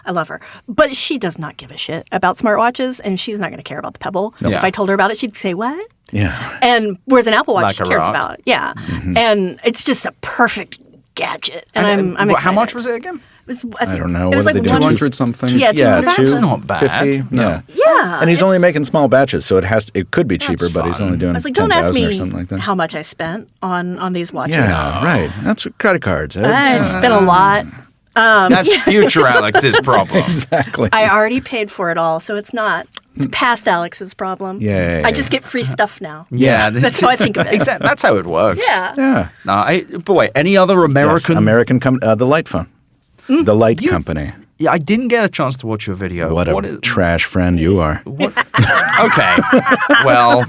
I love her, but she does not give a shit about smartwatches, and she's not going to care about the Pebble. Yeah. If I told her about it, she'd say, "What?" Yeah. And whereas an Apple Watch Like she a cares rock. about, yeah, and it's just a perfect gadget, and I'm excited. How much was it again? I don't know. It was What like did they do? 200 something. Yeah, Yeah, 200. That's not bad. 50, yeah. Yeah, And he's only it's- making small batches, so it could be cheaper, That's but he's fun. only doing I was like, don't ask 10,000 or me something like that. how much I spent on these watches. Yeah, right. That's credit cards. I spent a lot. That's future Alex's problem. Exactly. I already paid for it all, so it's past Alex's problem. Yeah. I just get free stuff now. Yeah, That's how I think of it. Exactly. That's how it works. Yeah. Yeah. No, but wait, any other Yes, American? American the Light phone. The Light company. Yeah, I didn't get a chance to watch your video. What a trash friend you are. Okay. Well,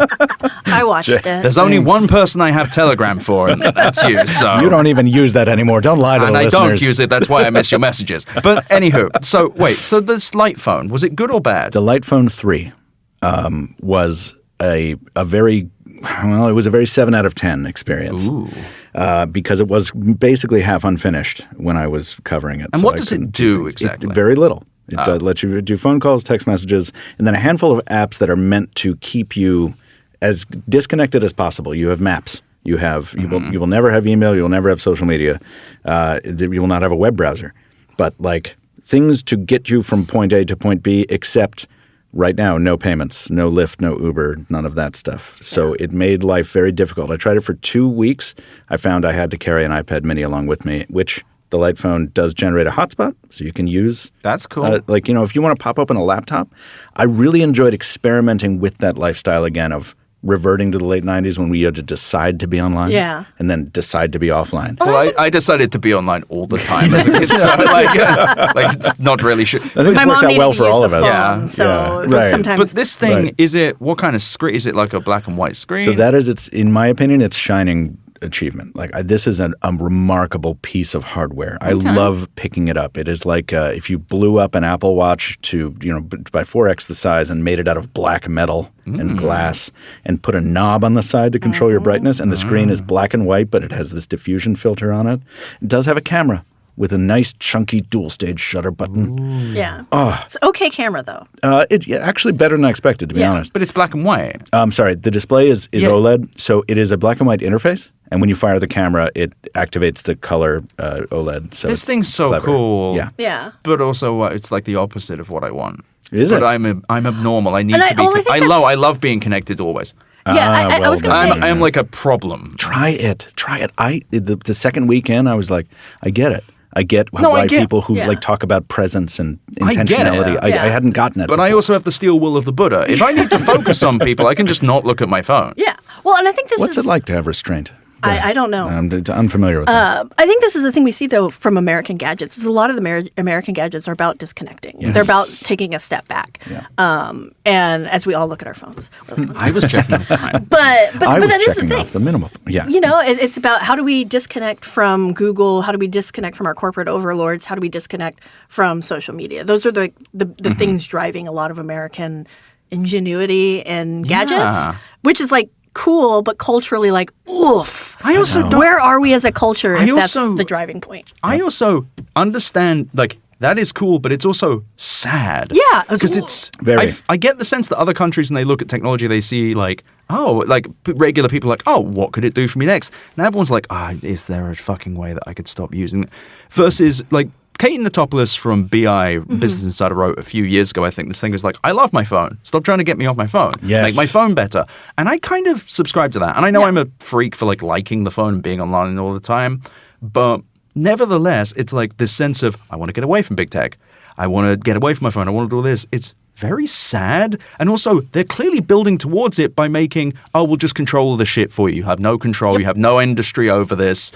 I watched it. there's only one person I have Telegram for, and that's you. So You don't even use that anymore. Don't lie to and the I listeners. don't use it. That's why I miss your messages. But anywho, so this light phone, was it good or bad? The Light Phone 3 was a very, well, it was a very 7 out of 10 experience. Ooh. Because it was basically half unfinished when I was covering it. And so what I does it couldn't do things. exactly? Very little. It lets you do phone calls, text messages, and then a handful of apps that are meant to keep you as disconnected as possible. You have maps. You will never have email. You will never have social media. You will not have a web browser. But like things to get you from point A to point B, except right now, no payments, no Lyft, no Uber, none of that stuff. So it made life very difficult. I tried it for 2 weeks. I found I had to carry an iPad mini along with me, which the Light phone does generate a hotspot, so you can use. That's cool. If you want to pop open a laptop, I really enjoyed experimenting with that lifestyle again of reverting to the late 90s when we had to decide to be online and then decide to be offline. Well, I decided to be online all the time as a kid, so like it's not really sure. I think My it's mom worked out needed well to for use all the of us. phone, Yeah. so Right. sometimes. But this thing, Right. is it, what kind of screen? Is it like a black and white screen? So that is, in my opinion, it's shining achievement. Like this is a remarkable piece of hardware. I love picking it up. It is like if you blew up an Apple Watch to by 4x the size and made it out of black metal and glass and put a knob on the side to control your brightness, and the screen is black and white, but it has this diffusion filter on it. It does have a camera with a nice chunky dual stage shutter button. Yeah. It's okay camera though. Actually better than I expected, to be honest. But it's black and white. Sorry, the display is OLED, so it is a black and white interface. And when you fire the camera, it activates the color OLED. So This thing's so clever. cool. Yeah. Yeah. But also, it's like the opposite of what I want. Is but it? I'm abnormal. I need And to be. I think I love being connected always. Yeah. I was going to say. I am like a problem. Try it. The second weekend, I was like, I get it. I get why people who like talk about presence and intentionality. I get it. I hadn't gotten it. But I also have the steel will of the Buddha. If I need to focus on people, I can just not look at my phone. Yeah. Well, and I think this What's is. it like to have restraint? I don't know. I'm unfamiliar with that. I think this is the thing we see, though, from American gadgets. Is a lot of the American gadgets are about disconnecting. Yes. They're about taking a step back. Yeah. And as we all look at our phones. I was checking the time. But I was that is the checking thing. off the minimal. Yeah. It's about how do we disconnect from Google? How do we disconnect from our corporate overlords? How do we disconnect from social media? Those are the things driving a lot of American ingenuity and gadgets, which is like cool, but culturally like, oof. I also don't. Where are we as a culture if that's also- the driving point? I also understand, like, that is cool, but it's also sad. Yeah. Because it's... Very. I get the sense that other countries, when they look at technology, they see, like, regular people are like, oh, what could it do for me next? And everyone's like, is there a fucking way that I could stop using it? Versus, like, Kate Natopoulos from BI, Business Insider, wrote a few years ago, I think, this thing was like, I love my phone. Stop trying to get me off my phone. Yes. Make my phone better. And I kind of subscribe to that. And I know I'm a freak for, like, liking the phone and being online all the time. But nevertheless, it's like this sense of, I want to get away from big tech. I want to get away from my phone. I want to do all this. It's very sad. And also, they're clearly building towards it by making, we'll just control all the shit for you. You have no control. You have no industry over this.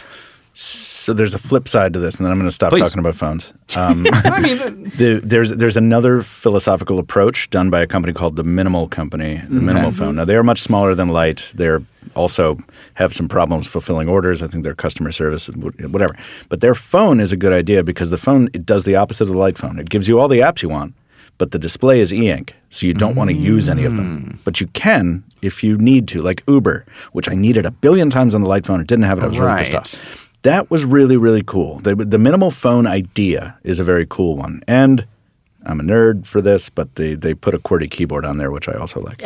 So there's a flip side to this, and then I'm going to stop talking about phones. I mean, there's another philosophical approach done by a company called the Minimal Company, the Minimal Phone. Now, they are much smaller than Light. They're also have some problems fulfilling orders. I think their customer service, whatever. But their phone is a good idea because the phone, it does the opposite of the Light phone. It gives you all the apps you want, but the display is e-ink, so you don't want to use any of them. But you can if you need to, like Uber, which I needed 1 billion times on the Light phone. It didn't have it. I was really pissed off. That was really, really cool. The minimal phone idea is a very cool one. And I'm a nerd for this, but they put a QWERTY keyboard on there, which I also like.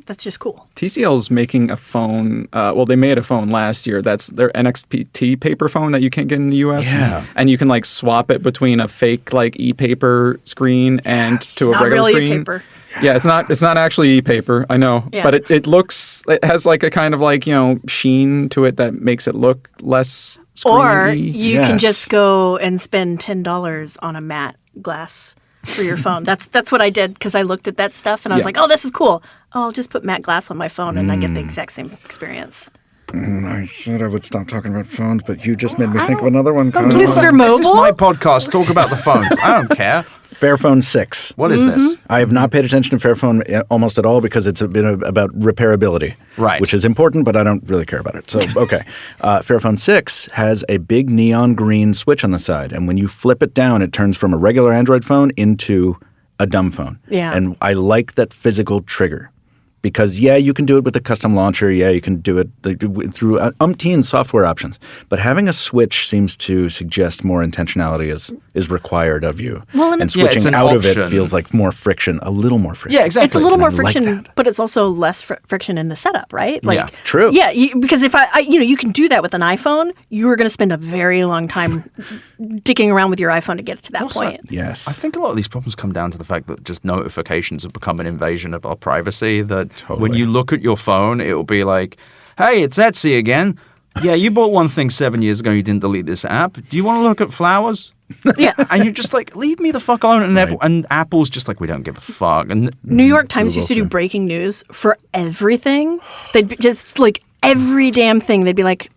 That's just cool. TCL is making a phone. They made a phone last year. That's their NXT paper phone that you can't get in the U.S. Yeah. And you can like swap it between a fake like e-paper screen and to a regular not really screen. E-paper. Yeah, it's not actually e-paper. I know, but it has like a kind of like, sheen to it that makes it look less screeny. Or you can just go and spend $10 on a matte glass for your phone. That's what I did because I looked at that stuff and I was like, oh, this is cool. Oh, I'll just put matte glass on my phone and I get the exact same experience. I said I would stop talking about phones, but you just made me think of another one. Mr. Mobile? This is my podcast. Talk about the phones. I don't care. Fairphone 6. What is this? I have not paid attention to Fairphone almost at all because it's been about repairability, right? Which is important, but I don't really care about it. So, okay. Fairphone 6 has a big neon green switch on the side, and when you flip it down, it turns from a regular Android phone into a dumb phone. Yeah. And I like that physical trigger. Because, you can do it with a custom launcher. You can do it through umpteen software options. But having a switch seems to suggest more intentionality is required of you. Well, and switching out of it feels like more friction, a little more friction. Yeah, exactly. It's a little more like friction, that. but it's also less friction in the setup, right? Yeah, true. Yeah, because if you can do that with an iPhone, you are going to spend a very long time dicking around with your iPhone to get it to that point. Yes. I think a lot of these problems come down to the fact that just notifications have become an invasion of our privacy. That when you look at your phone, it will be like, hey, it's Etsy again. Yeah, you bought one thing 7 years ago. You didn't delete this app. Do you want to look at flowers? Yeah. And you're just like, leave me the fuck alone. And Apple's just like, we don't give a fuck. And New York Times used to do breaking news for everything. They'd just like every damn thing. They'd be like,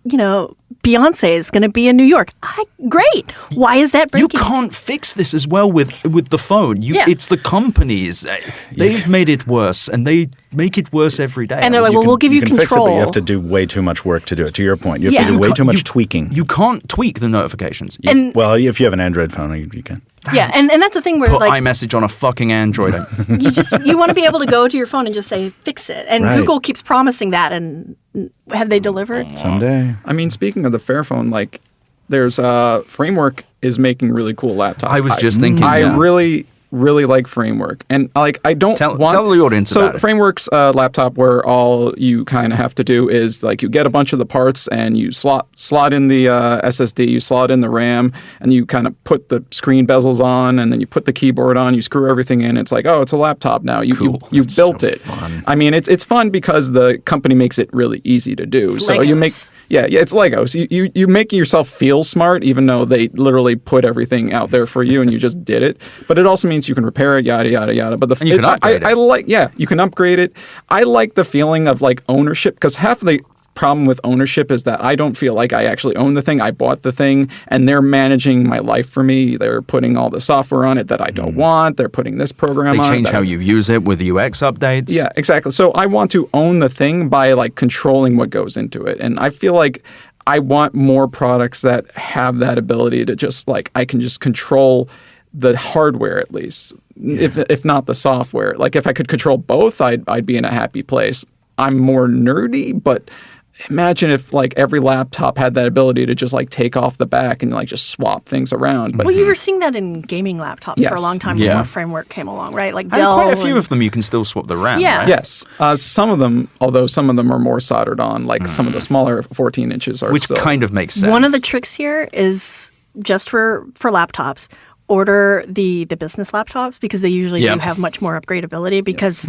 Beyonce is going to be in New York. Great. Why is that breaking? You can't fix this as well with the phone. It's the companies. They've made it worse, and they make it worse every day. And they're like, we'll give you control. control. Fix it, but you have to do way too much work to do it. To your point, you have to do way too much tweaking. You can't tweak the notifications. Well, if you have an Android phone, you can. Yeah, and that's the thing where put iMessage on a fucking Android. you want to be able to go to your phone and just say fix it. And Google keeps promising that, and have they delivered? Someday. I mean, speaking of the Fairphone, like there's Framework is making really cool laptops. I was just thinking. I really like Framework, and like I don't tell want the audience about it. Framework's laptop where all you kind of have to do is like you get a bunch of the parts and you slot in the SSD, you slot in the RAM, and you kind of put the screen bezels on, and then you put the keyboard on, you screw everything in. It's like, oh, it's a laptop now. You built it. Fun. I mean, it's fun because the company makes it really easy to do. It's so Legos. you make it's Legos. You make yourself feel smart, even though they literally put everything out there for you and you just did it. But it also means you can repair it, yada yada yada. But you can upgrade it. I like you can upgrade it. I like the feeling of like ownership because half of the problem with ownership is that I don't feel like I actually own the thing. I bought the thing and they're managing my life for me. They're putting all the software on it that I don't want. They're putting this program on it. They change how you use it with UX updates. Yeah, exactly. So I want to own the thing by like controlling what goes into it. And I feel like I want more products that have that ability to just like I can just control the hardware at least, if not the software. Like if I could control both, I'd be in a happy place. I'm more nerdy, but imagine if like every laptop had that ability to just like take off the back and like just swap things around. But you were seeing that in gaming laptops for a long time before Framework came along, right? Like Dell. Quite a few of them you can still swap the RAM. Yeah. Right? Yes. Some of them, although some of them are more soldered on, like some of the smaller 14 inches are which still. kind of makes sense. One of the tricks here is just for laptops. Order the business laptops because they usually do have much more upgradability because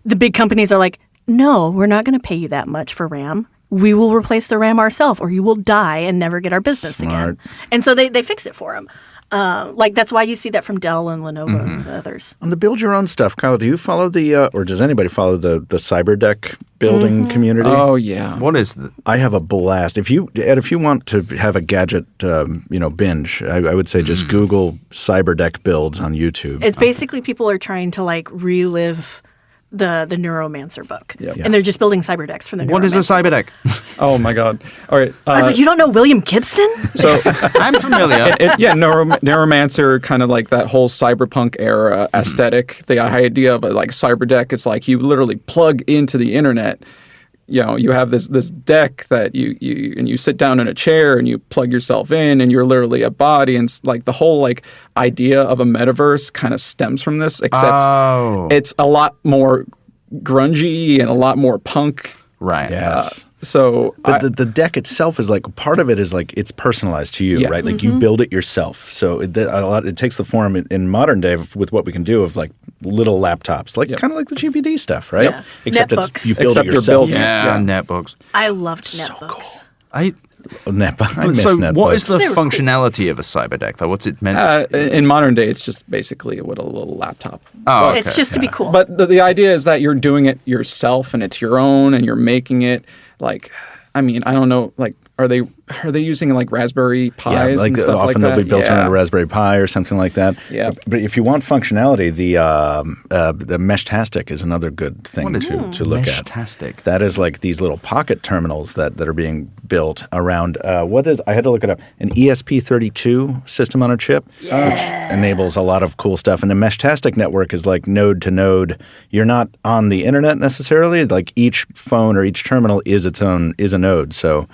the big companies are like, no, we're not going to pay you that much for RAM. We will replace the RAM ourselves or you will die and never get our business again. And so they fix it for them. Like that's why you see that from Dell and Lenovo and others. On the build your own stuff, Kyle, do you follow or does anybody follow the cyberdeck building community? Oh yeah. What is that? I have a blast. If you want to have a gadget, binge, I would say just Google cyberdeck builds on YouTube. It's basically people are trying to like relive the Neuromancer book, Yep. and they're just building cyberdecks from the Neuromancer. What is a cyberdeck? Oh my God. All right. I was like, you don't know William Gibson? So I'm familiar. Neuromancer, kind of like that whole cyberpunk era aesthetic. The idea of a like cyberdeck is like you literally plug into the internet. You know, you have this deck that you sit down in a chair and you plug yourself in and you're literally a body, and like the whole like idea of a metaverse kind of stems from this, except it's a lot more grungy and a lot more punk. Right. Yes. So the deck itself is like part of it is like it's personalized to you, right? Like you build it yourself. So it takes the form in modern day with what we can do of like little laptops, like kind of like the GPD stuff, right? Yeah. Except Netbooks. you build it Except you're yourself. building- Yeah, netbooks. I loved netbooks. I miss So netbooks. what is the They were cool. functionality of a cyberdeck, though? What's it meant? in modern day, it's just basically what a little laptop. Oh, okay. It's just to be cool. But the idea is that you're doing it yourself and it's your own and you're making it. Like, I mean, I don't know. Like, are they using like Raspberry Pis like and stuff often like that? they'll be built on a Raspberry Pi or something like that. Yeah. But if you want functionality, the Meshtastic is another good thing to look at. Meshtastic. That is like these little pocket terminals that are being built around I had to look it up, an ESP32 system on a chip, which enables a lot of cool stuff. And the Meshtastic network is like node to node. You're not on the internet necessarily. Like each phone or each terminal is a node. So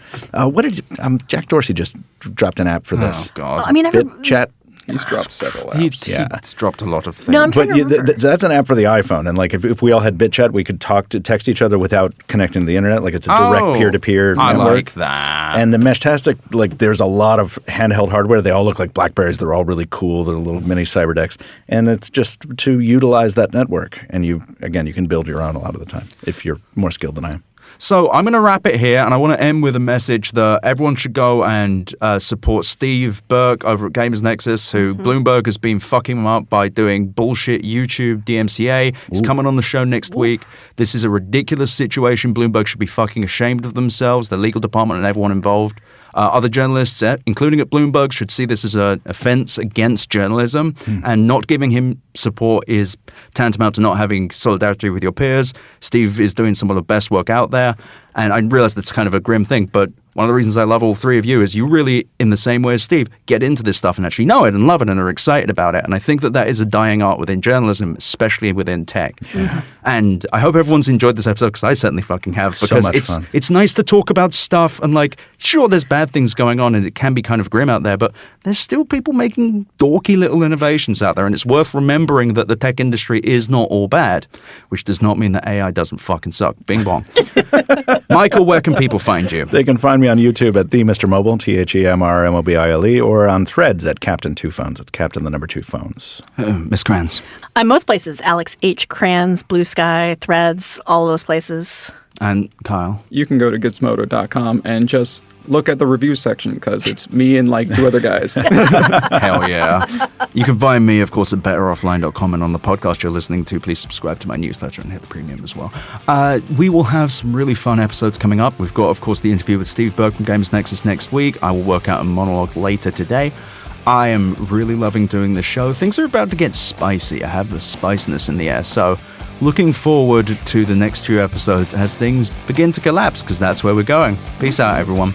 Jack Dorsey just dropped an app for this. Oh, God. I mean, BitChat. He's dropped several apps. He's dropped a lot of things. No, I'm trying But to remember. that's an app for the iPhone, and like if we all had BitChat, we could text each other without connecting to the internet. Like it's a direct peer-to-peer I network. like that. And the Meshtastic, like there's a lot of handheld hardware. They all look like Blackberries. They're all really cool. They're little mini cyberdecks, and it's just to utilize that network. And you can build your own a lot of the time if you're more skilled than I am. So I'm going to wrap it here, and I want to end with a message that everyone should go and support Steve Burke over at Gamers Nexus, who Bloomberg has been fucking him up by doing bullshit YouTube DMCA. He's coming on the show next week. This is a ridiculous situation. Bloomberg should be fucking ashamed of themselves, the legal department and everyone involved. Other journalists, including at Bloomberg, should see this as an offense against journalism, and not giving him support is tantamount to not having solidarity with your peers. Steve is doing some of the best work out there, and I realize that's kind of a grim thing, but one of the reasons I love all three of you is you really, in the same way as Steve, get into this stuff and actually know it and love it and are excited about it. And I think that is a dying art within journalism, especially within tech. Yeah. And I hope everyone's enjoyed this episode, because I certainly fucking have. Because so much fun. It's nice to talk about stuff, and like, sure, there's bad things going on and it can be kind of grim out there, but there's still people making dorky little innovations out there, and it's worth remembering that the tech industry is not all bad, which does not mean that AI doesn't fucking suck. Bing bong. Michael, where can people find you? They can find me on YouTube at the Mr. Mobile, TheMrMobile, or on Threads at Captain 2 Phones. It's Captain the number 2 Phones. Miss Cranz. I'm most places. Alex H. Cranz, Blue Sky, Threads, all those places. And Kyle. You can go to Gizmodo.com and just look at the review section, because it's me and like 2 other guys. Hell yeah. You can find me, of course, at betteroffline.com, and on the podcast you're listening to, please subscribe to my newsletter and hit the premium as well. We will have some really fun episodes coming up. We've got, of course, the interview with Steve Burke from Gamers Nexus next week. I will work out a monologue later today. I am really loving doing this show. Things are about to get spicy. I have the spiciness in the air, so looking forward to the next 2 episodes as things begin to collapse, because that's where we're going. Peace out, everyone.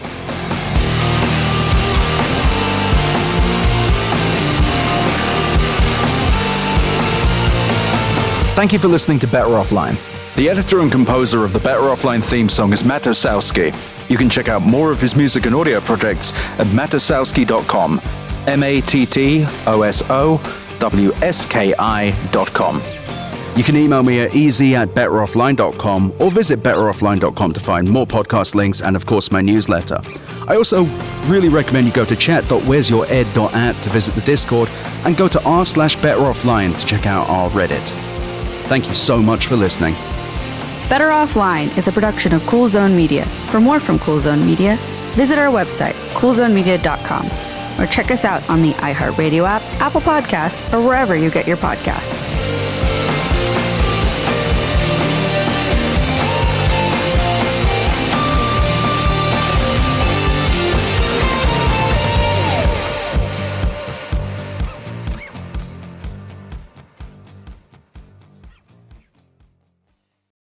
Thank you for listening to Better Offline. The editor and composer of the Better Offline theme song is Matt Osowski. You can check out more of his music and audio projects at mattosowski.com. mattosowski.com. You can email me at easy@betteroffline.com or visit betteroffline.com to find more podcast links and, of course, my newsletter. I also really recommend you go to chat.wheresyoured.at to visit the Discord, and go to r/betteroffline to check out our Reddit. Thank you so much for listening. Better Offline is a production of Cool Zone Media. For more from Cool Zone Media, visit our website, coolzonemedia.com. or check us out on the iHeartRadio app, Apple Podcasts, or wherever you get your podcasts.